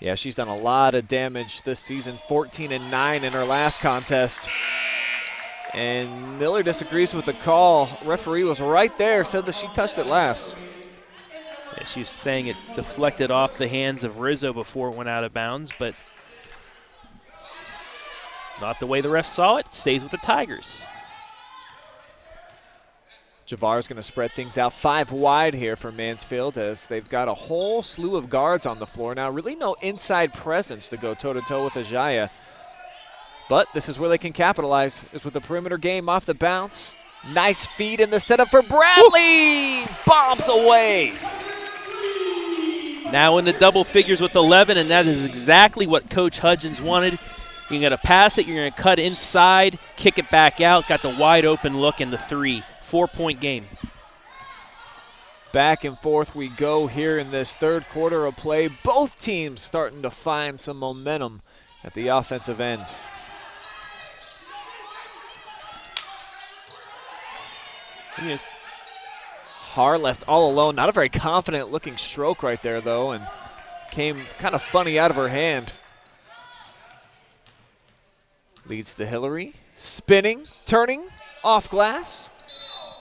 Yeah, she's done a lot of damage this season, 14-9 in her last contest. And Miller disagrees with the call. Referee was right there, said that she touched it last.
Yeah, she was saying it deflected off the hands of Rizzo before it went out of bounds, but not the way the ref saw it. Stays with the Tigers.
Javar's going to spread things out 5 wide here for Mansfield as they've got a whole slew of guards on the floor now. Really no inside presence to go toe-to-toe with Ajaya. But this is where they can capitalize, is with the perimeter game off the bounce. Nice feed in the setup for Bradley. Bombs away.
Now in the double figures with 11, and that is exactly what Coach Hudgens wanted. You're going to pass it, you're going to cut inside, kick it back out, got the wide open look in the 3. 4-point game.
Back and forth we go here in this third quarter of play. Both teams starting to find some momentum at the offensive end.
Yes.
Har left all alone. Not a very confident looking stroke right there though, and came kind of funny out of her hand. Leads to Hillary. Spinning, turning, off glass.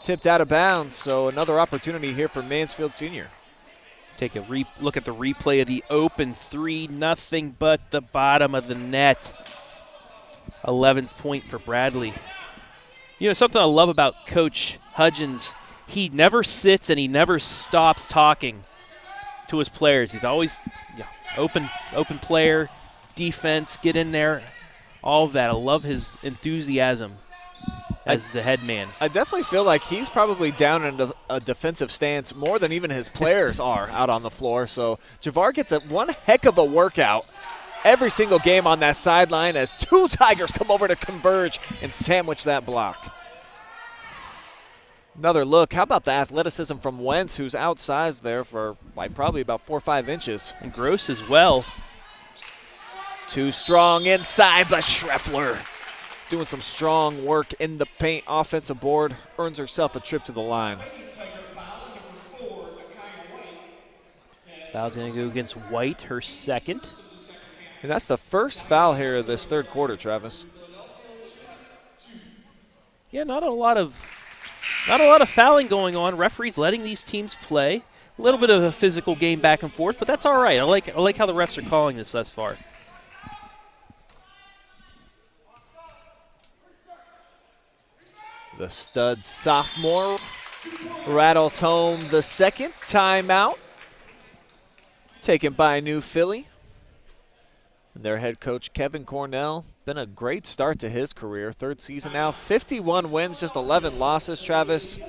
Tipped out of bounds, so another opportunity here for Mansfield Senior.
Take a look at the replay of the open 3, nothing but the bottom of the net. 11th point for Bradley. You know, something I love about Coach Hudgens, he never sits and he never stops talking to his players. He's always open player, defense, get in there, all of that. I love his enthusiasm as the head man.
I definitely feel like he's probably down in a defensive stance more than even his players are out on the floor. So Javar gets one heck of a workout every single game on that sideline as 2 Tigers come over to converge and sandwich that block. Another look. How about the athleticism from Wentz, who's outsized there for probably about 4 or 5 inches.
And Gross as well.
Too strong inside, but Schreffler doing some strong work in the paint. Offensive board, earns herself a trip to the line.
Foul's going to go against White, her second.
And that's the first foul here of this third quarter, Travis.
Yeah, not a lot of fouling going on. Referees letting these teams play. A little bit of a physical game back and forth, but that's all right. I like how the refs are calling this thus far.
The stud sophomore rattles home the second timeout, taken by New Philly. And their head coach, Kevin Cornell, been a great start to his career. 3rd season now, 51 wins, just 11 losses, Travis.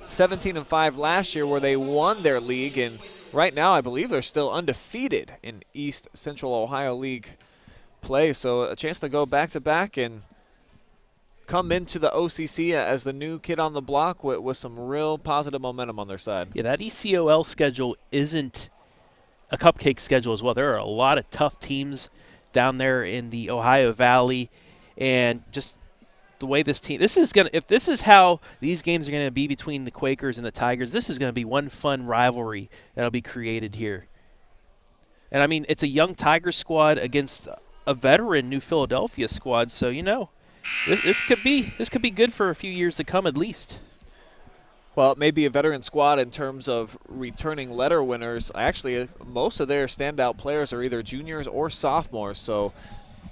17-5 last year where they won their league, and right now I believe they're still undefeated in East Central Ohio League play. So a chance to go back-to-back and come into the OCC as the new kid on the block with some real positive momentum on their side.
Yeah, that ECOL schedule isn't a cupcake schedule as well. There are a lot of tough teams down there in the Ohio Valley, and just the way this team, if this is how these games are going to be between the Quakers and the Tigers, this is going to be one fun rivalry that'll be created here. And I mean, it's a young Tiger squad against a veteran New Philadelphia squad, so you know, this could be good for a few years to come at least.
Well, it may be a veteran squad in terms of returning letter winners. Actually, most of their standout players are either juniors or sophomores, so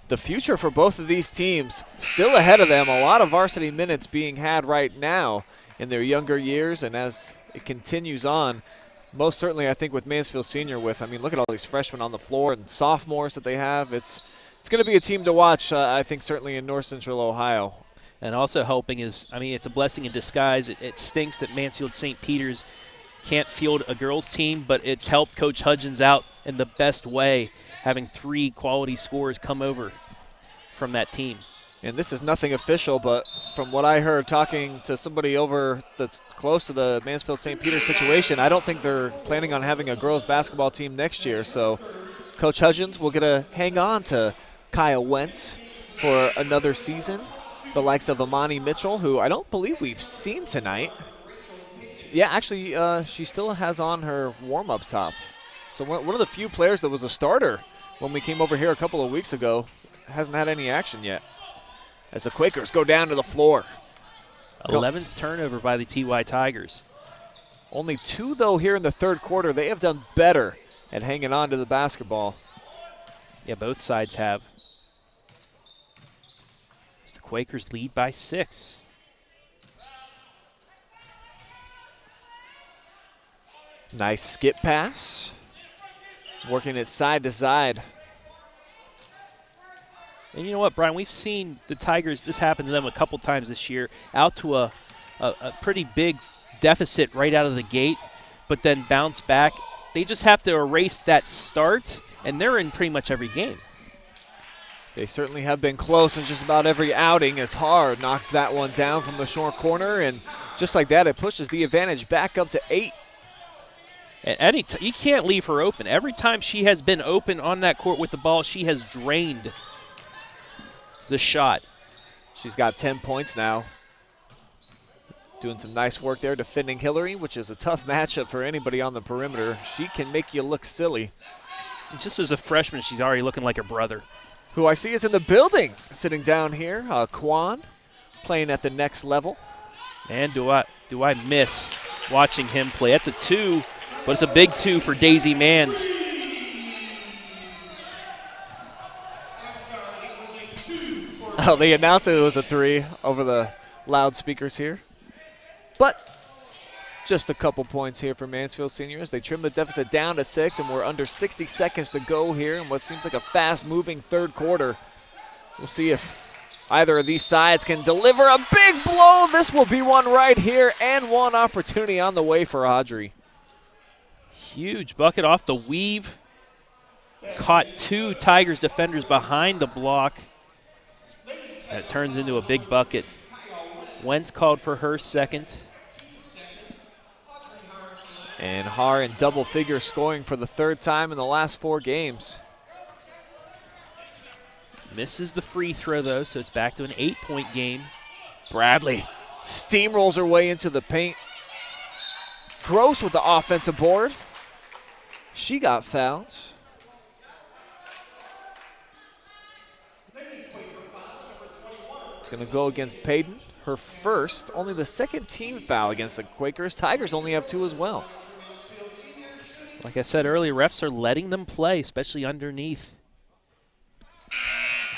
the future for both of these teams still ahead of them. A lot of varsity minutes being had right now in their younger years, and as it continues on, most certainly I think with Mansfield Senior look at all these freshmen on the floor and sophomores that they have. It's going to be a team to watch, I think, certainly in North Central Ohio.
And also helping is, it's a blessing in disguise. It stinks that Mansfield St. Peter's can't field a girls team, but it's helped Coach Hudgens out in the best way, having 3 quality scorers come over from that team.
And this is nothing official, but from what I heard talking to somebody over that's close to the Mansfield St. Peter's situation, I don't think they're planning on having a girls basketball team next year. So Coach Hudgens will get to hang on to Kyle Wentz for another season. The likes of Amani Mitchell, who I don't believe we've seen tonight. Yeah, actually, she still has on her warm-up top. So one of the few players that was a starter when we came over here a couple of weeks ago hasn't had any action yet. As the Quakers go down to the floor.
11th turnover by the TY Tigers.
Only 2, though, here in the third quarter. They have done better at hanging on to the basketball.
Yeah, both sides have. As the Quakers lead by 6.
Nice skip pass. Working it side to side.
And you know what, Brian? We've seen the Tigers, this happened to them a couple times this year, out to a pretty big deficit right out of the gate, but then bounce back. They just have to erase that start, and they're in pretty much every game.
They certainly have been close in just about every outing as Haar knocks that one down from the short corner, and just like that, it pushes the advantage back up to 8.
And you can't leave her open. Every time she has been open on that court with the ball, she has drained the shot.
She's got 10 points now. Doing some nice work there defending Hillary, which is a tough matchup for anybody on the perimeter. She can make you look silly.
Just as a freshman, she's already looking like her brother.
Who I see is in the building, sitting down here. Quan, playing at the next level.
Man, do I miss watching him play. That's a 2, but it's a big 2 for Daisy Mans.
Oh, they announced it was a 3 over the loudspeakers here. But just a couple points here for Mansfield Senior as they trim the deficit down to 6, and we're under 60 seconds to go here in what seems like a fast-moving third quarter. We'll see if either of these sides can deliver a big blow. This will be one right here, and one opportunity on the way for Audrey.
Huge bucket off the weave. Caught 2 Tigers defenders behind the block. And it turns into a big bucket. Wentz called for her second.
And Haar in double figure scoring for the 3rd time in the last 4 games.
Misses the free throw, though, so it's back to an 8-point game.
Bradley steamrolls her way into the paint. Gross with the offensive board. She got fouled. It's going to go against Payton. Her first, only the 2nd team foul against the Quakers. Tigers only have 2 as well.
Like I said earlier, refs are letting them play, especially underneath.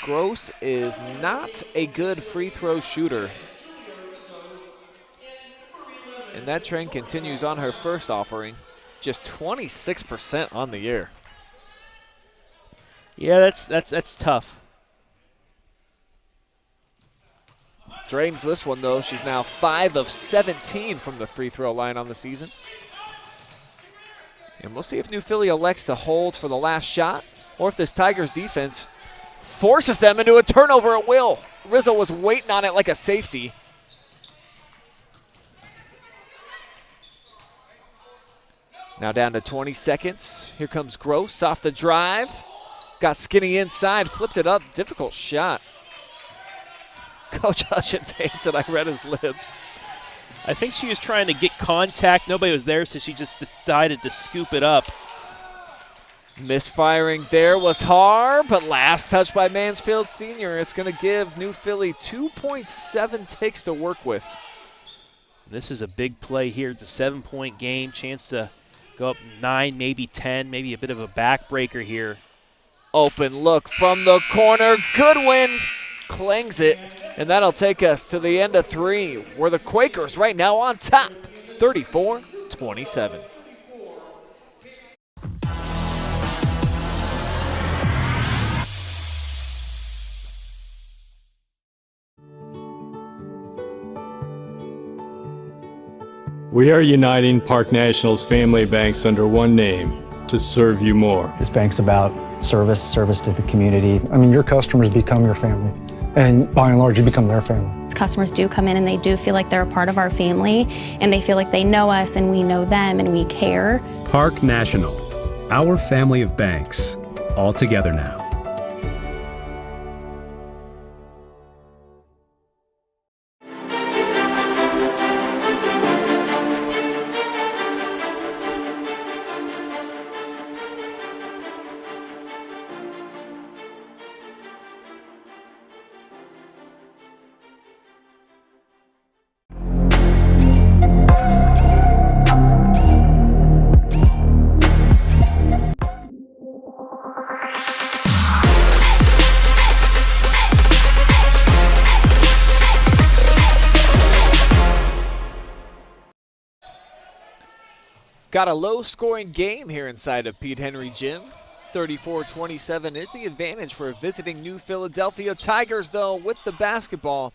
Gross is not a good free throw shooter. And that trend continues on her first offering. Just 26% on the year.
Yeah, that's tough.
Drains this one, though. She's now 5 of 17 from the free throw line on the season. And we'll see if New Philly elects to hold for the last shot, or if this Tigers defense forces them into a turnover at will. Rizzo was waiting on it like a safety. Now down to 20 seconds. Here comes Gross off the drive. Got skinny inside, flipped it up. Difficult shot. Coach Hutchins hates it. I read his lips.
I think she was trying to get contact. Nobody was there, so she just decided to scoop it up.
Misfiring there was Haar, but last touch by Mansfield Senior. It's going to give New Philly 2.7 ticks to work with.
This is a big play here. It's a 7-point game. Chance to go up 9, maybe 10, maybe a bit of a backbreaker here.
Open look from the corner. Goodwin clings it, and that'll take us to the end of 3, where the Quakers right now on top, 34-27.
We are uniting Park National's family banks under one name to serve you more.
This bank's about service to the community.
I mean, your customers become your family, and by and large, you become their family.
Customers do come in and they do feel like they're a part of our family, and they feel like they know us and we know them and we care.
Park National, our family of banks, all together now.
got a low-scoring game here inside of Pete Henry Gym. 34-27 is the advantage for visiting New Philadelphia Tigers, though, with the basketball.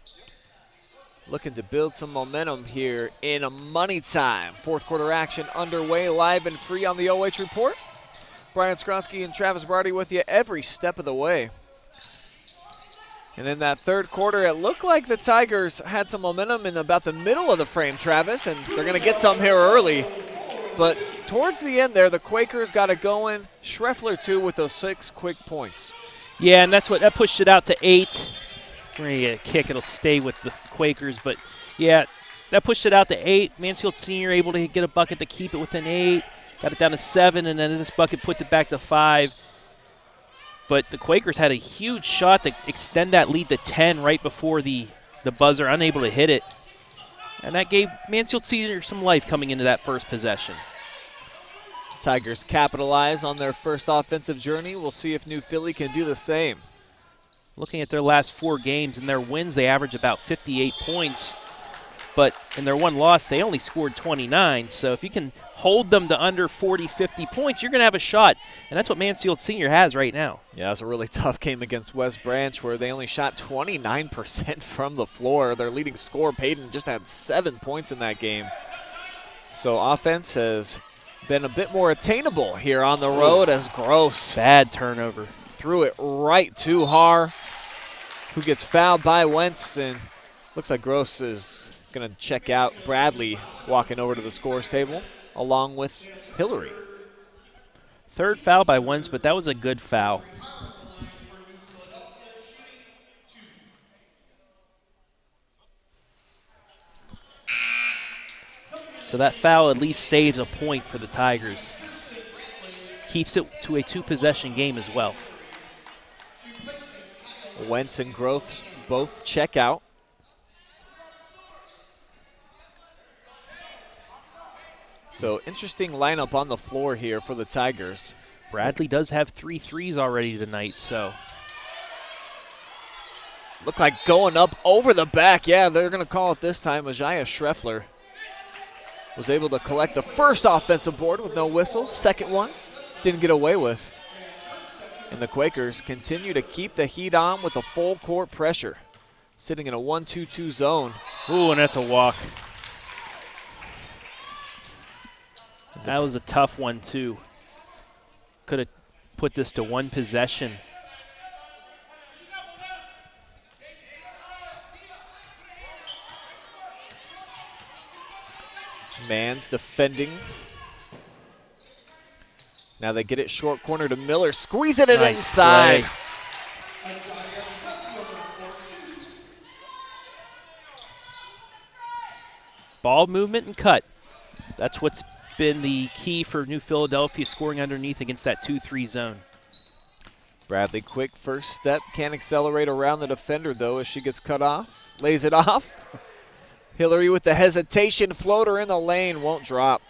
Looking to build some momentum here in a money time. Fourth quarter action underway, live and free on the OH Report. Brian Skronsky and Travis Barty with you every step of the way. And in that third quarter, it looked like the Tigers had some momentum in about the middle of the frame, Travis, and they're going to get some here early. But towards the end there, the Quakers got it going. Schreffler, too, with those 6 quick points.
Yeah, and that pushed it out to 8. We're going to get a kick. It'll stay with the Quakers. But, yeah, that pushed it out to 8. Mansfield Senior able to get a bucket to keep it within 8. Got it down to 7, and then this bucket puts it back to 5. But the Quakers had a huge shot to extend that lead to 10 right before the buzzer, unable to hit it. And that gave Mansfield Senior some life coming into that first possession.
Tigers capitalize on their first offensive journey. We'll see if New Philly can do the same.
Looking at their last 4 games and their wins, they average about 58 points. But in their one loss, they only scored 29. So if you can hold them to under 40, 50 points, you're going to have a shot. And that's what Mansfield Senior has right now.
Yeah, it's a really tough game against West Branch where they only shot 29% from the floor. Their leading scorer, Payton, just had 7 points in that game. So offense has been a bit more attainable here on the road as Gross.
Bad turnover.
Threw it right to Har, who gets fouled by Wentz, and looks like Gross is going to check out. Bradley walking over to the scores table along with Hillary.
Third foul by Wentz, but that was a good foul. So that foul at least saves a point for the Tigers. Keeps it to a 2-possession game as well.
Wentz and Gross both check out. So interesting lineup on the floor here for the Tigers.
Bradley does have 3 threes already tonight, so.
Look like going up over the back. Yeah, they're going to call it this time. Ajaya Schreffler was able to collect the first offensive board with no whistle. Second one didn't get away with. And the Quakers continue to keep the heat on with a full court pressure. Sitting in a 1-2-2 zone.
Ooh, and that's a walk. That was a tough one, too. Could have put this to 1 possession.
Mans defending. Now they get it short corner to Miller. Squeezing it inside.
Play. Ball movement and cut. That's what's been the key for New Philadelphia, scoring underneath against that 2-3 zone.
Bradley, quick first step. Can't accelerate around the defender, though, as she gets cut off. Lays it off. Hillary with the hesitation. Floater in the lane. Won't drop.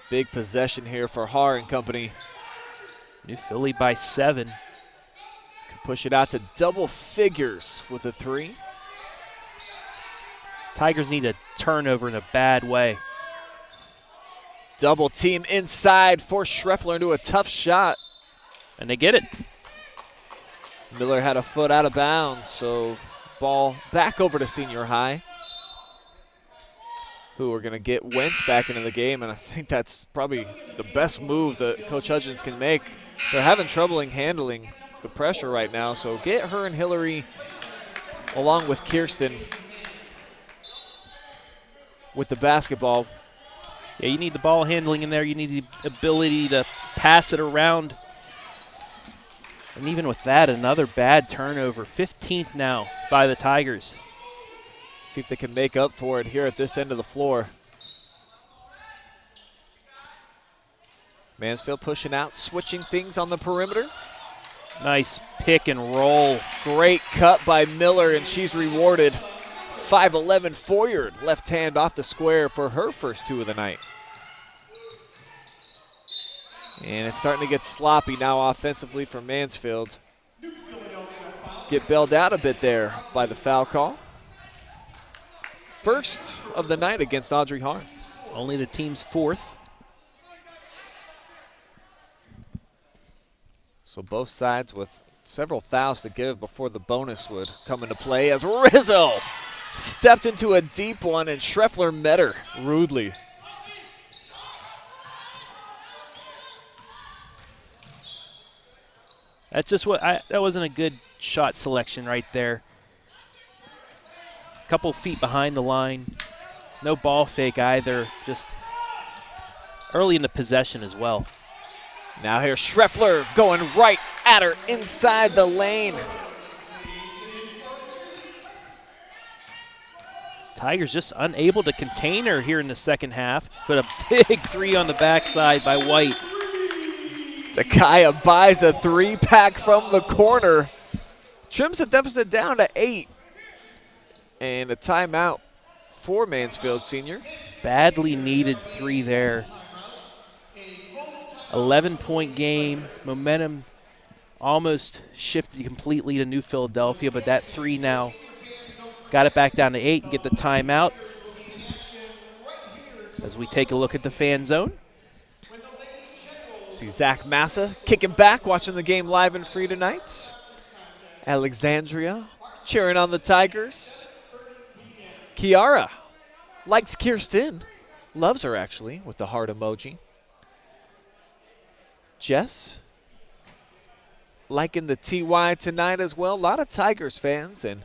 Big possession here for Har and company.
New Philly by 7.
Push it out to double figures with a 3.
Tigers need a turnover in a bad way.
Double team inside, force Schreffler into a tough shot.
And they get it.
Miller had a foot out of bounds, so ball back over to Senior High, who are going to get Wentz back into the game, and I think that's probably the best move that Coach Hudgens can make. They're having trouble handling the pressure right now, so get her and Hillary along with Kirsten with the basketball.
Yeah, you need the ball handling in there. You need the ability to pass it around. And even with that, another bad turnover. 15th now by the Tigers.
See if they can make up for it here at this end of the floor. Mansfield pushing out, switching things on the perimeter.
Nice pick and roll.
Great cut by Miller, and she's rewarded. 5'11" forward, left hand off the square for her first 2 of the night. And it's starting to get sloppy now offensively for Mansfield. get bailed out a bit there by the foul call. First of the night against Audrey Hahn.
Only the team's fourth.
So both sides with several fouls to give before the bonus would come into play as Rizzo stepped into a deep one and Schreffler met her rudely.
That's just that wasn't a good shot selection right there. A couple feet behind the line. No ball fake either. Just early in the possession as well.
Now here's Schreffler going right at her inside the lane.
Tigers just unable to contain her here in the second half. Put a big three on the backside by White.
Takaya buys a three-pack from the corner. Trims the deficit down to 8. And a timeout for Mansfield Senior.
Badly needed three there. 11-point game. Momentum almost shifted completely to New Philadelphia, but that three now got it back down to 8 and get the timeout. As we take a look at the fan zone.
See Zach Massa kicking back, watching the game live and free tonight. Alexandria cheering on the Tigers. Kiara likes Kirsten. Loves her, actually, with the heart emoji. Jess liking the TY tonight as well. A lot of Tigers fans. And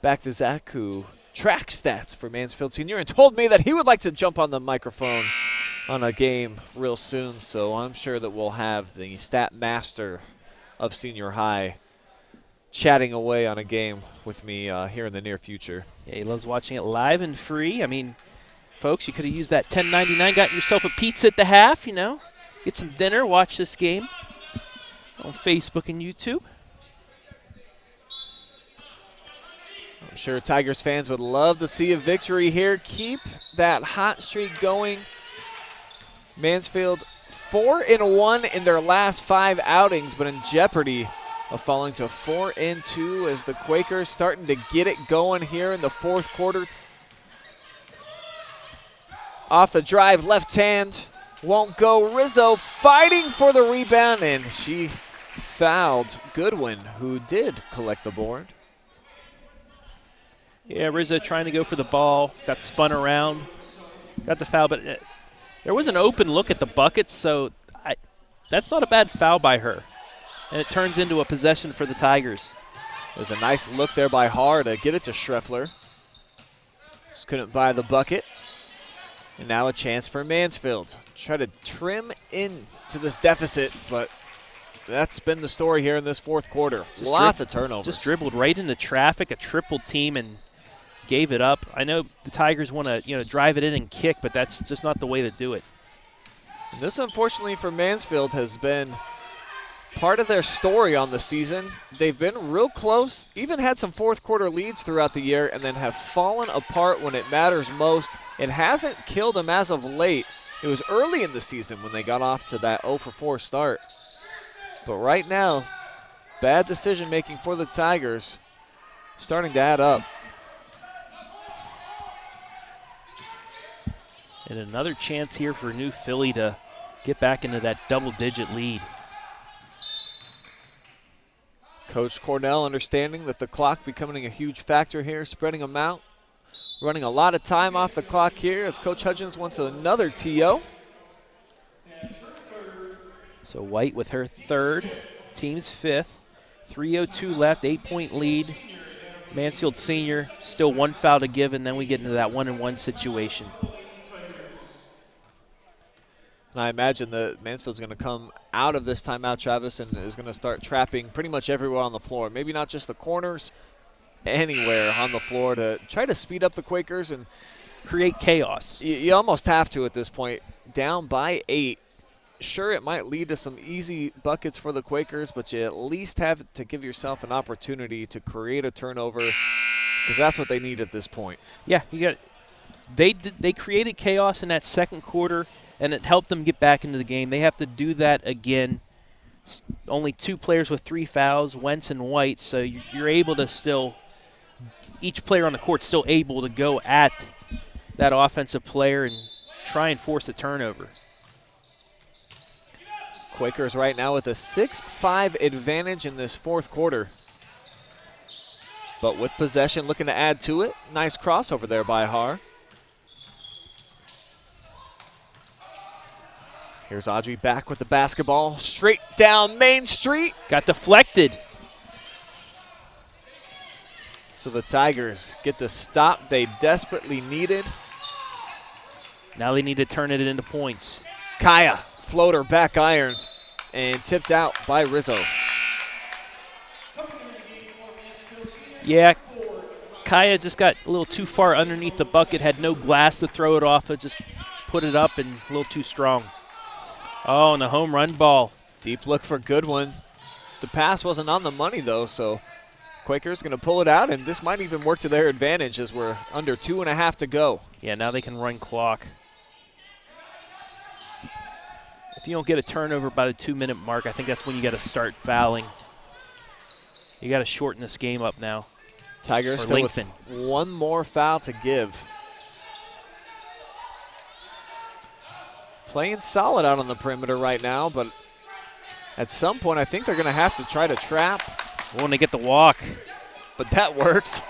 back to Zach, who tracks stats for Mansfield Senior and told me that he would like to jump on the microphone on a game real soon. So I'm sure that we'll have the stat master of Senior High chatting away on a game with me here in the near future.
Yeah, he loves watching it live and free. I mean, folks, you could have used that $10.99, gotten yourself a pizza at the half, you know. Get some dinner, watch this game on Facebook and YouTube.
I'm sure Tigers fans would love to see a victory here. Keep that hot streak going. Mansfield 4-1 in their last 5 outings, but in jeopardy of falling to 4-2 as the Quakers starting to get it going here in the fourth quarter. Off the drive, left hand, won't go. Rizzo fighting for the rebound, and she fouled Goodwin, who did collect the board.
Yeah, Rizzo trying to go for the ball, got spun around, got the foul, but there was an open look at the bucket, so that's not a bad foul by her. And it turns into a possession for the Tigers.
There's a nice look there by Haar to get it to Schreffler. Just couldn't buy the bucket. And now a chance for Mansfield. Try to trim into this deficit, but that's been the story here in this fourth quarter. Lots of turnovers.
Just dribbled right into traffic, a triple team, and gave it up. I know the Tigers want to drive it in and kick, but that's just not the way to do it.
And this, unfortunately, for Mansfield has been part of their story on the season. They've been real close, even had some fourth quarter leads throughout the year, and then have fallen apart when it matters most. It hasn't killed them as of late. It was early in the season when they got off to that 0-for-4 start. But right now, bad decision making for the Tigers starting to add up.
And another chance here for New Philly to get back into that double-digit lead.
Coach Cornell understanding that the clock becoming a huge factor here, spreading them out, running a lot of time off the clock here as Coach Hudgens wants another TO.
So White with her third, team's fifth, 3:02 left, 8-point lead. Mansfield Senior still one foul to give, and then we get into that 1-and-1 situation.
And I imagine that Mansfield's going to come out of this timeout, Travis, and is going to start trapping pretty much everywhere on the floor. Maybe not just the corners, anywhere on the floor to try to speed up the Quakers and
create chaos.
You almost have to at this point. Down by 8. Sure, it might lead to some easy buckets for the Quakers, but you at least have to give yourself an opportunity to create a turnover because that's what they need at this point.
Yeah, they created chaos in that second quarter, and it helped them get back into the game. They have to do that again only 2 players with 3 fouls, Wentz and White, so you're able to still, each player on the court still able to go at that offensive player and try and force a turnover.
Quakers right now with a 6-5 advantage in this fourth quarter. But with possession, looking to add to it. Nice crossover there by Har. Here's Audrey back with the basketball. Straight down Main Street.
Got deflected.
So the Tigers get the stop they desperately needed.
Now they need to turn it into points.
Kaya, floater back ironed and tipped out by Rizzo.
Yeah, Kaya just got a little too far underneath the bucket, had no glass to throw it off of, just put it up and a little too strong. Oh, and a home run ball.
Deep look for Goodwin. The pass wasn't on the money, though, so Quakers going to pull it out, and this might even work to their advantage as we're under 2.5 to go.
Yeah, now they can run clock. If you don't get a turnover by the 2-minute mark, I think that's when you got to start fouling. You got to shorten this game up now.
Tigers still with one more foul to give. Playing solid out on the perimeter right now, but at some point I think they're going to have to try to trap.
When they get the walk.
But that works.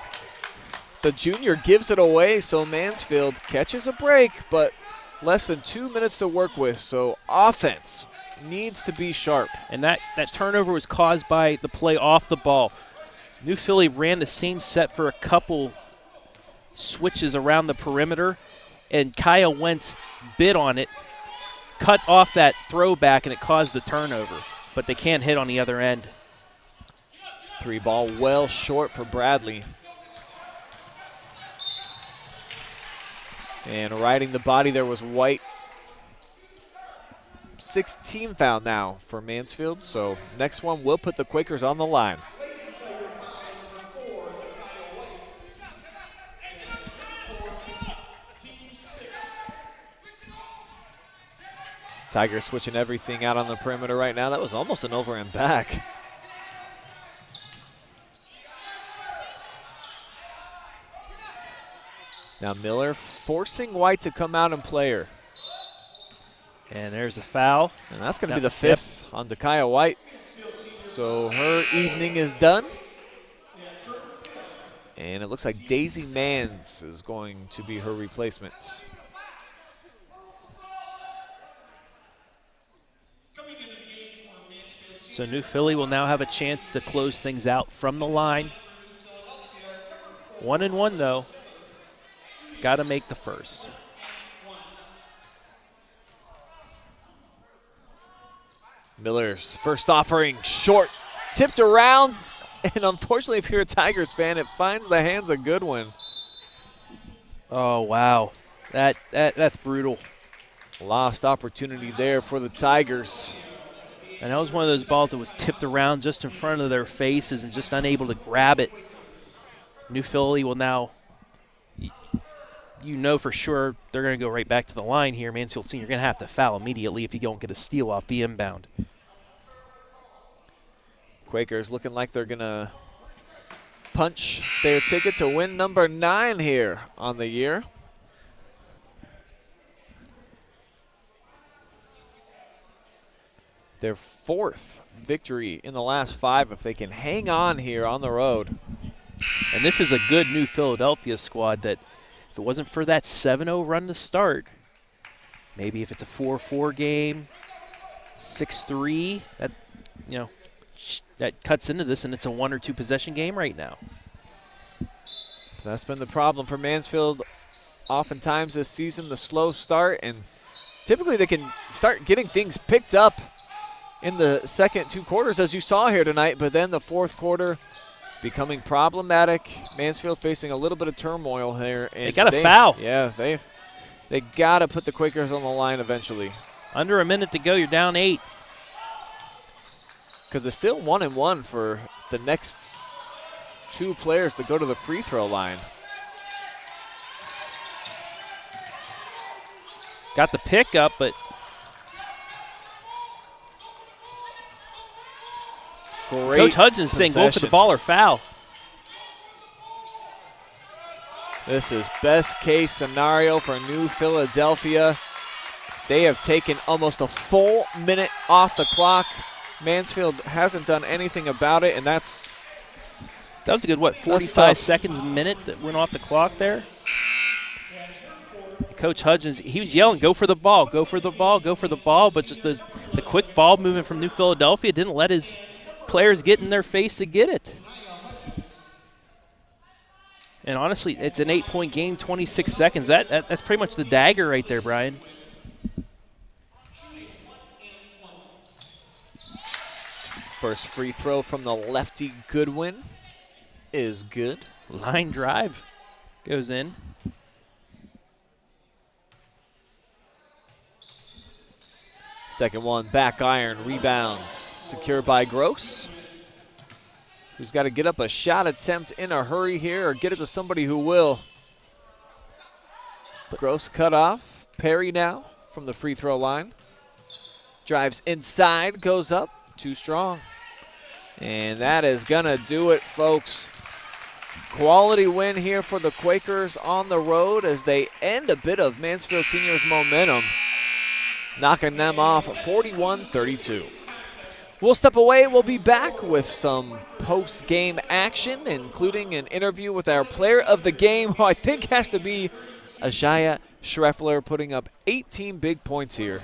The junior gives it away, so Mansfield catches a break, but less than 2 minutes to work with, so offense needs to be sharp.
And that turnover was caused by the play off the ball. New Philly ran the same set for a couple switches around the perimeter, and Kaya Wentz bid on it, cut off that throwback, and it caused the turnover. But they can't hit on the other end.
3 ball well short for Bradley. And riding the body there was White. 16 foul now for Mansfield, so next one will put the Quakers on the line. Tigers switching everything out on the perimeter right now. That was almost an over and back. Now Miller forcing White to come out and play her.
And there's a foul.
And that's going to be the 5th on Dakaya White. So her evening is done. And it looks like Daisy Mans is going to be her replacement.
So New Philly will now have a chance to close things out from the line. 1-1 though. Got to make the first.
Miller's first offering, short, tipped around, and unfortunately if you're a Tigers fan, it finds the hands of Goodwin.
Oh, wow. That's brutal.
Lost opportunity there for the Tigers.
And that was one of those balls that was tipped around just in front of their faces and just unable to grab it. New Philly will now, you know for sure they're going to go right back to the line here. Mansfield Senior going to have to foul immediately if you don't get a steal off the inbound.
Quakers looking like they're going to punch their ticket to win number 9 here on the year. Their 4th victory in the last 5 if they can hang on here on the road.
And this is a good New Philadelphia squad that if it wasn't for that 7-0 run to start, maybe if it's a 4-4 game, 6-3, that, you know, that cuts into this and it's a 1 or 2 possession game right now.
That's been the problem for Mansfield oftentimes this season, the slow start, and typically they can start getting things picked up in the second 2 quarters as you saw here tonight, but then the 4th quarter becoming problematic. Mansfield facing a little bit of turmoil here. And
they got a foul.
Yeah, they got to put the Quakers on the line eventually.
Under a minute to go, you're down 8.
Because it's still 1-1 for the next 2 players to go to the free throw line.
Got the pick up, but
Great
Coach Hudgens saying go for the ball or foul.
This is best case scenario for New Philadelphia. They have taken almost a full minute off the clock. Mansfield hasn't done anything about it, and that
was a good, 45 seconds a minute that went off the clock there? Coach Hudgens, he was yelling, go for the ball, go for the ball, go for the ball, but just the quick ball movement from New Philadelphia didn't let his players get in their face to get it. And honestly, it's an 8-point game, 26 seconds. That's pretty much the dagger right there, Brian.
First free throw from the lefty Goodwin is good.
Line drive goes in.
Second one, back iron, rebounds, secured by Gross, who's got to get up a shot attempt in a hurry here or get it to somebody who will. Gross cut off. Perry now from the free throw line. Drives inside, goes up, too strong. And that is going to do it, folks. Quality win here for the Quakers on the road as they end a bit of Mansfield Senior's momentum, knocking them off 41-32. We'll step away. We'll be back with some post-game action, including an interview with our player of the game, who I think has to be Ajaya Schreffler, putting up 18 big points here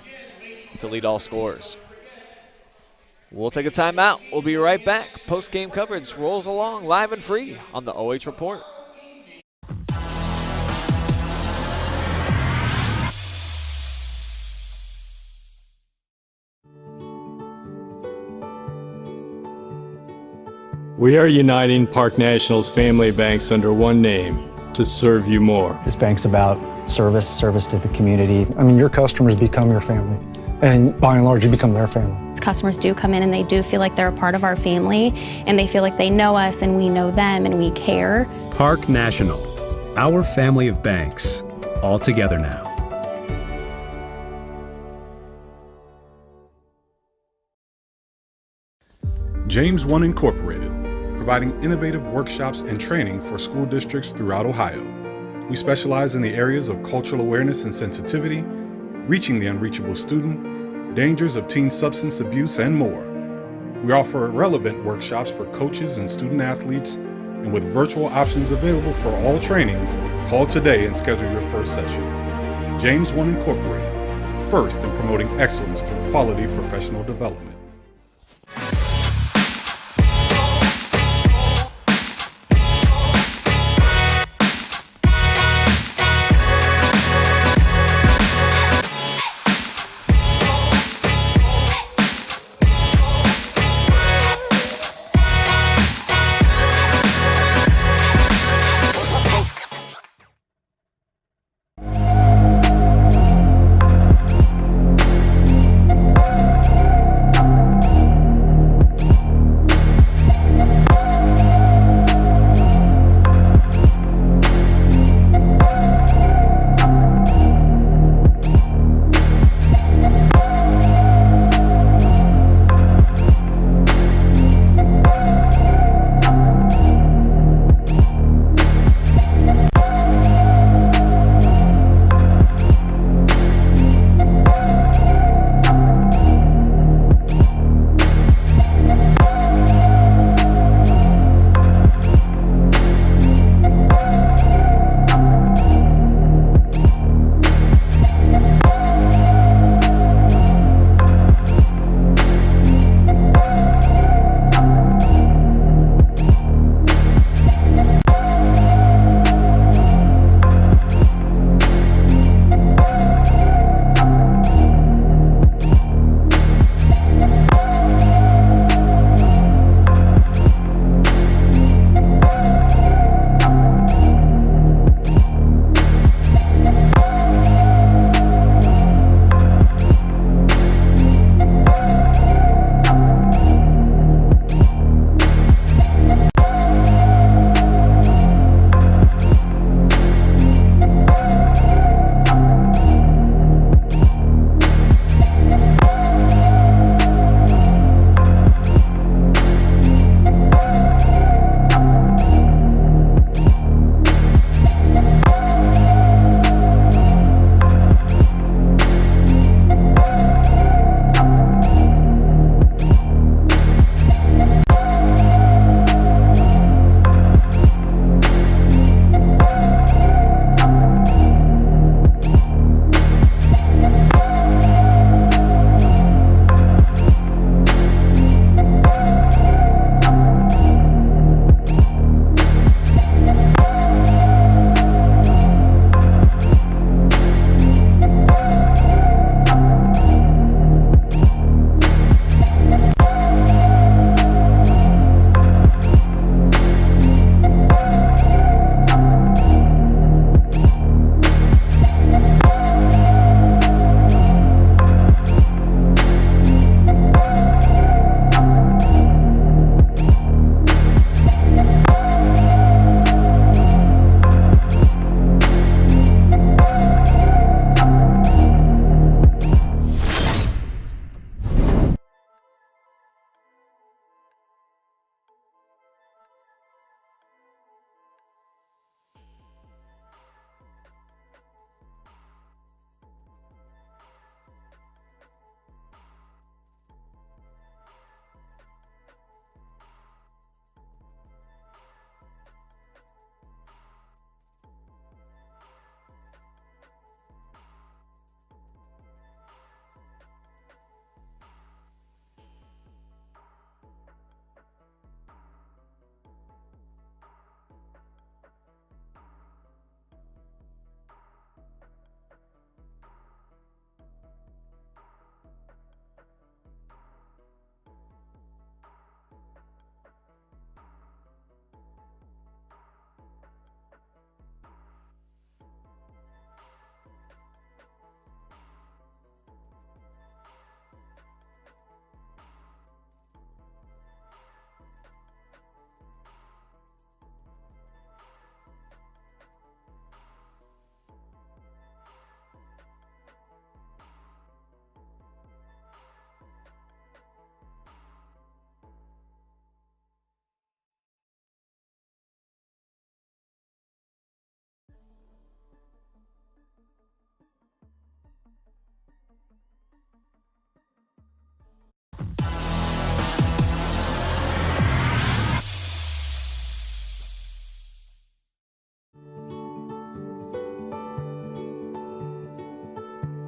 to lead all scorers. We'll take a timeout. We'll be right back. Post-game coverage rolls along live and free on the OH Report.
We are uniting Park National's family banks under one name to serve you more.
This bank's about service to the community.
I mean, your customers become your family, and by and large, you become their family.
Customers do come in and they do feel like they're a part of our family, and they feel like they know us and we know them and we care.
Park National, our family of banks, all together now.
James One Incorporated, providing innovative workshops and training for school districts throughout Ohio. We specialize in the areas of cultural awareness and sensitivity, reaching the unreachable student, dangers of teen substance abuse, and more. We offer relevant workshops for coaches and student athletes, and with virtual options available for all trainings, call today and schedule your first session. James One Incorporated, first in promoting excellence through quality professional development.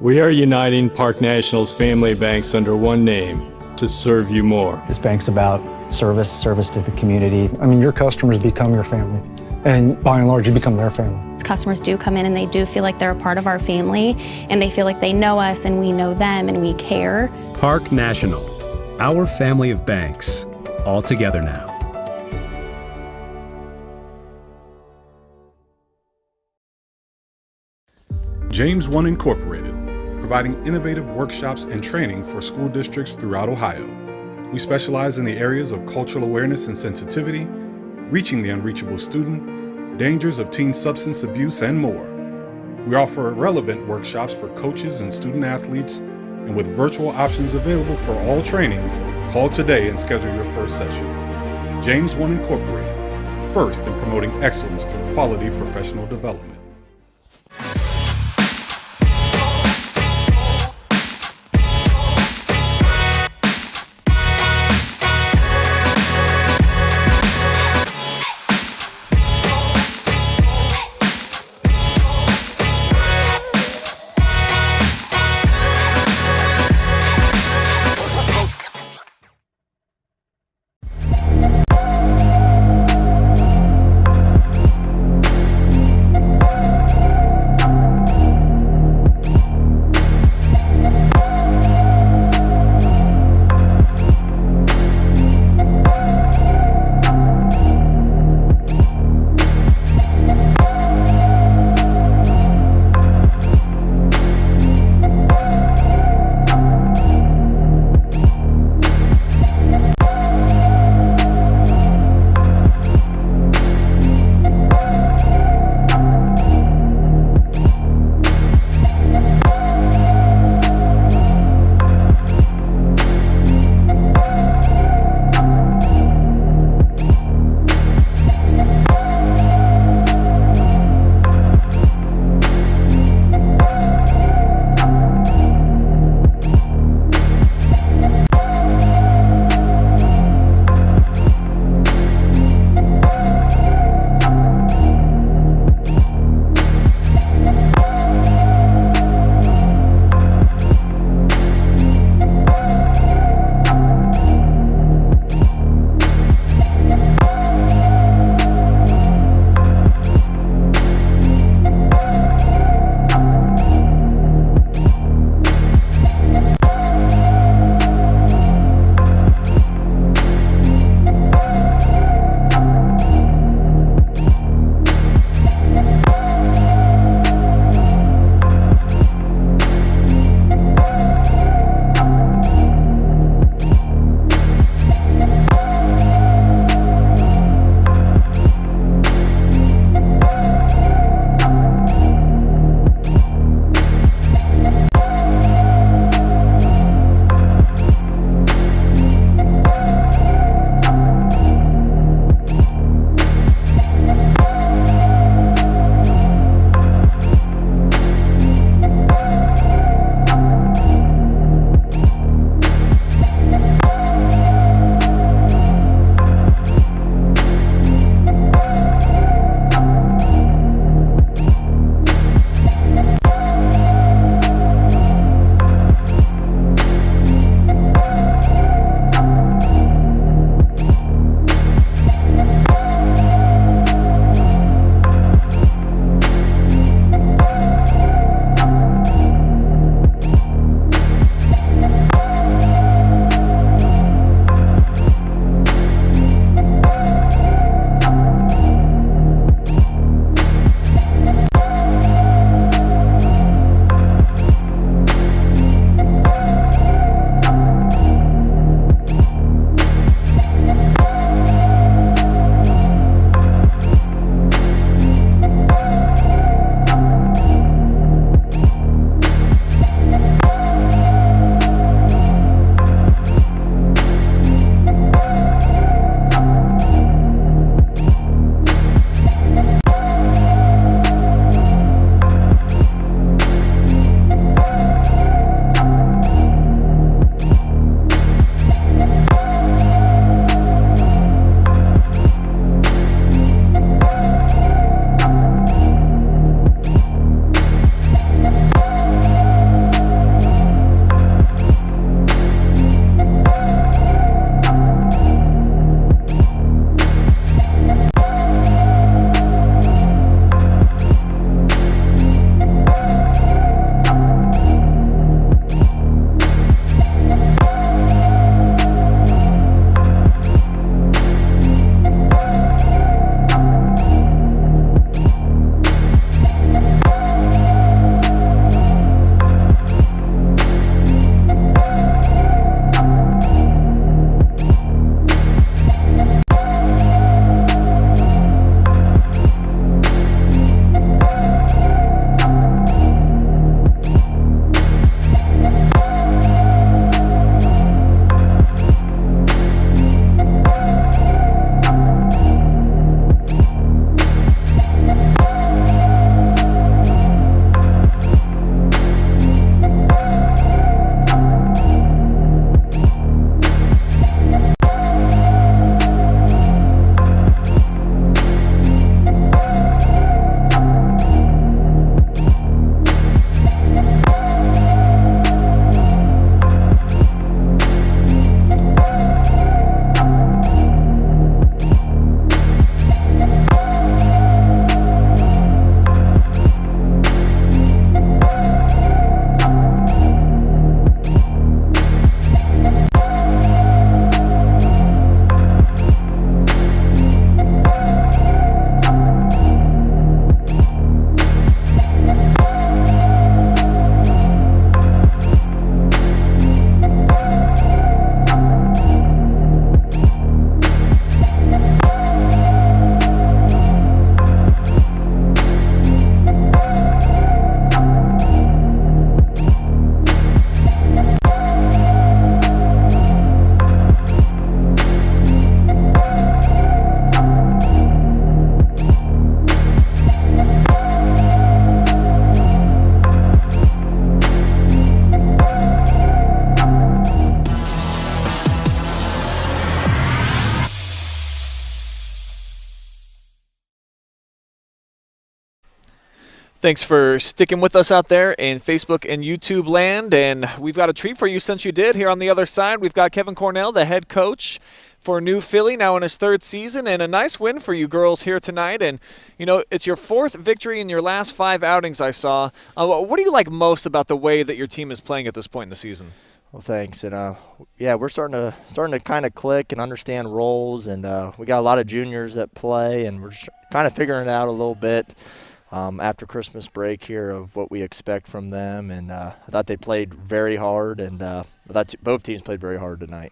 We are uniting Park National's family banks under one name to serve you more.
This bank's about service to the community.
I mean, your customers become your family, and by and large, you become their family.
Customers do come in and they do feel like they're a part of our family, and they feel like they know us and we know them and we care.
Park National, our family of banks, all together now.
James One Incorporated, providing innovative workshops and training for school districts throughout Ohio. We specialize in the areas of cultural awareness and sensitivity, reaching the unreachable student, dangers of teen substance abuse, and more. We offer relevant workshops for coaches and student athletes, and with virtual options available for all trainings, call today and schedule your first session. James One Incorporated, first in promoting excellence through quality professional development.
Thanks for sticking with us out there in Facebook and YouTube land. And we've got a treat for you since you did. Here on the other side, we've got Kevin Cornell, the head coach for New Philly, now in his 3rd season, and a nice win for you girls here tonight. And, you know, it's your 4th victory in your last 5 outings I saw. What do you like most about the way that your team is playing at this point in the season?
Well, thanks. And, yeah, we're starting to kind of click and understand roles. And we got a lot of juniors that play, and we're kind of figuring it out a little bit. After Christmas break here of what we expect from them, and I thought they played very hard, and I thought both teams played very hard tonight.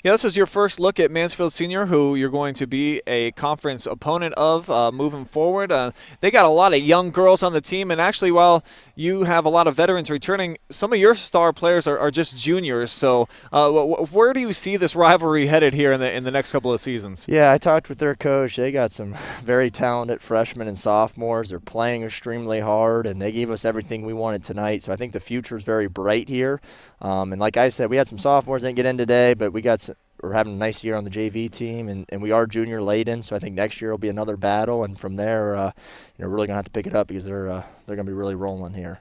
Yeah, this is your first look at Mansfield Senior, who you're going to be a conference opponent of moving forward. They got a lot of young girls on the team, and actually while you have a lot of veterans returning, some of your star players are just juniors. So where do you see this rivalry headed here in the next couple of seasons?
Yeah, I talked with their coach. They got some very talented freshmen and sophomores. They're playing extremely hard, and they gave us everything we wanted tonight. So I think the future is very bright here. And like I said, we had some sophomores that didn't get in today, but we're having a nice year on the JV team, and we are junior laden, so I think next year will be another battle, and from there, we're really going to have to pick it up because they're going to be really rolling here.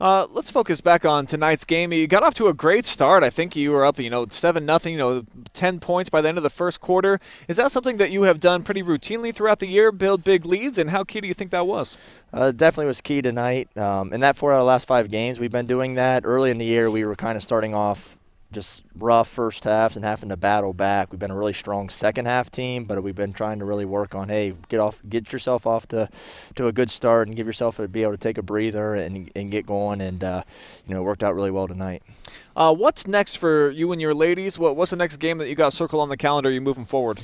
Let's focus back on tonight's game. You got off to a great start. I think you were up, 7-0, 10 points by the end of the first quarter. Is that something that you have done pretty routinely throughout the year, build big leads, and how key do you think that was?
Definitely was key tonight. In that 4 out of the last 5 games, we've been doing that. Early in the year, we were kind of starting off just rough first halves and having to battle back. We've been a really strong second half team, but we've been trying to really work on, hey, get yourself off to a good start and give yourself be able to take a breather and get going, and it worked out really well tonight.
What's next for you and your ladies? What's the next game that you got circled on the calendar you moving forward?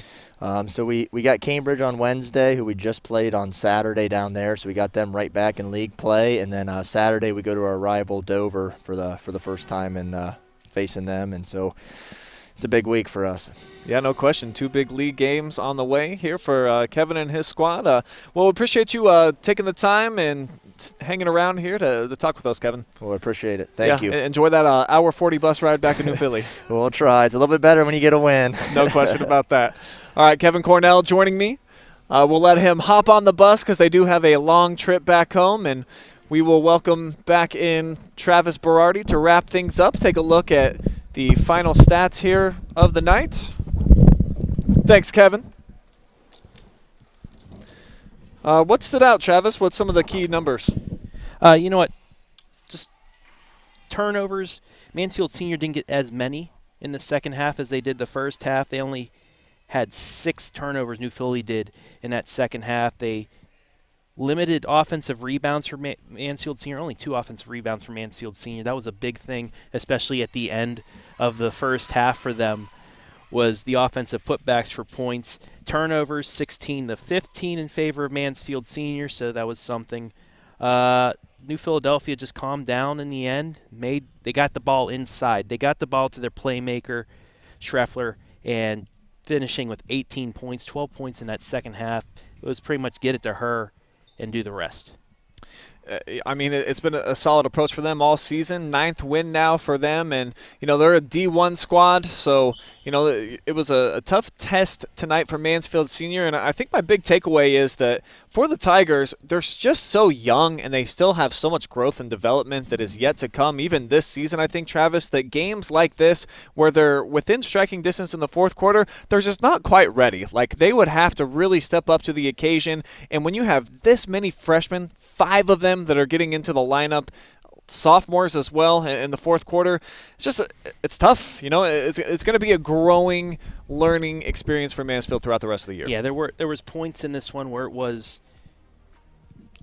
So we got Cambridge on Wednesday, who we just played on Saturday down there, so we got them right back in league play, and then Saturday we go to our rival Dover for the first time in facing them, and so it's a big week for us.
Yeah, no question. 2 big league games on the way here for Kevin and his squad. Well, we appreciate you taking the time and hanging around here to talk with us, Kevin.
Well, I appreciate it. Thank you.
Enjoy that hour 40 bus ride back to New Philly.
We'll try. It's a little bit better when you get a win.
No question about that. All right, Kevin Cornell joining me. We'll let him hop on the bus because they do have a long trip back home, and we will welcome back in Travis Berardi to wrap things up. Take a look at the final stats here of the night. Thanks, Kevin. What stood out, Travis? What's some of the key numbers?
You know what? Just turnovers. Mansfield Senior didn't get as many in the second half as they did the first half. They only had 6 turnovers, New Philly did, in that second half. They limited offensive rebounds for Mansfield Senior, only 2 offensive rebounds for Mansfield Senior. That was a big thing, especially at the end of the first half for them, was the offensive putbacks for points. Turnovers, 16-15 in favor of Mansfield Senior, so that was something. New Philadelphia just calmed down in the end. They got the ball inside. They got the ball to their playmaker, Schreffler, and finishing with 18 points, 12 points in that second half. It was pretty much get it to her and do the rest.
I mean, it's been a solid approach for them all season. 9th win now for them, and they're a D1 squad, so it was a tough test tonight for Mansfield Senior. And I think my big takeaway is that for the Tigers, they're just so young, and they still have so much growth and development that is yet to come. Even this season, I think, Travis, that games like this, where they're within striking distance in the fourth quarter, they're just not quite ready. Like, they would have to really step up to the occasion. And when you have this many freshmen, 5 of them that are getting into the lineup, sophomores as well in the fourth quarter, it's tough. It's going to be a growing learning experience for Mansfield throughout the rest of the year.
Yeah, there was points in this one where it was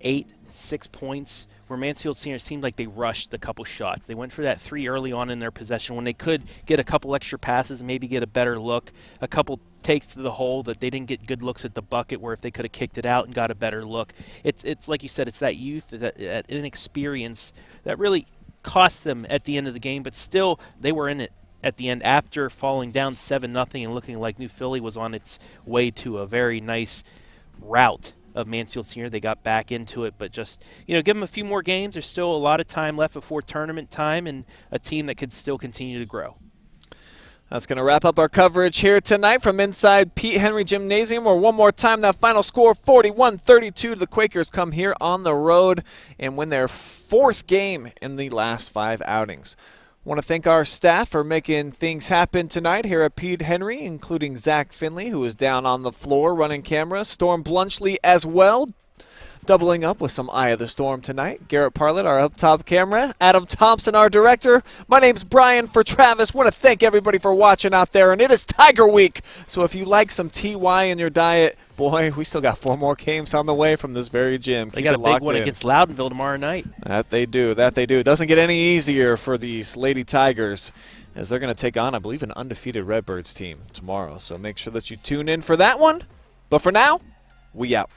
6 points where Mansfield Senior seemed like they rushed a couple shots. They went for that 3 early on in their possession when they could get a couple extra passes, maybe get a better look, a couple takes to the hole that they didn't get good looks at the bucket where if they could have kicked it out and got a better look. It's like you said, it's that youth, that inexperience that really cost them at the end of the game, but still they were in it at the end after falling down 7-0 and looking like New Philly was on its way to a very nice rout of Mansfield Senior. They got back into it, but just, give them a few more games. There's still a lot of time left before tournament time and a team that could still continue to grow.
That's going to wrap up our coverage here tonight from inside Pete Henry Gymnasium, where one more time that final score 41-32. The Quakers come here on the road and win their 4th game in the last 5 outings. Want to thank our staff for making things happen tonight here at Pete Henry, including Zach Finley, who is down on the floor running camera, Storm Blunchley as well, doubling up with some Eye of the Storm tonight. Garrett Parlett, our up-top camera. Adam Thompson, our director. My name's Brian for Travis. Want to thank everybody for watching out there, and it is Tiger Week. So if you like some TY in your diet, boy, we still got 4 more games on the way from this very gym.
They got a big one against Loudonville tomorrow night.
That they do. It doesn't get any easier for these Lady Tigers, as they're going to take on, I believe, an undefeated Redbirds team tomorrow. So make sure that you tune in for that one. But for now, we out.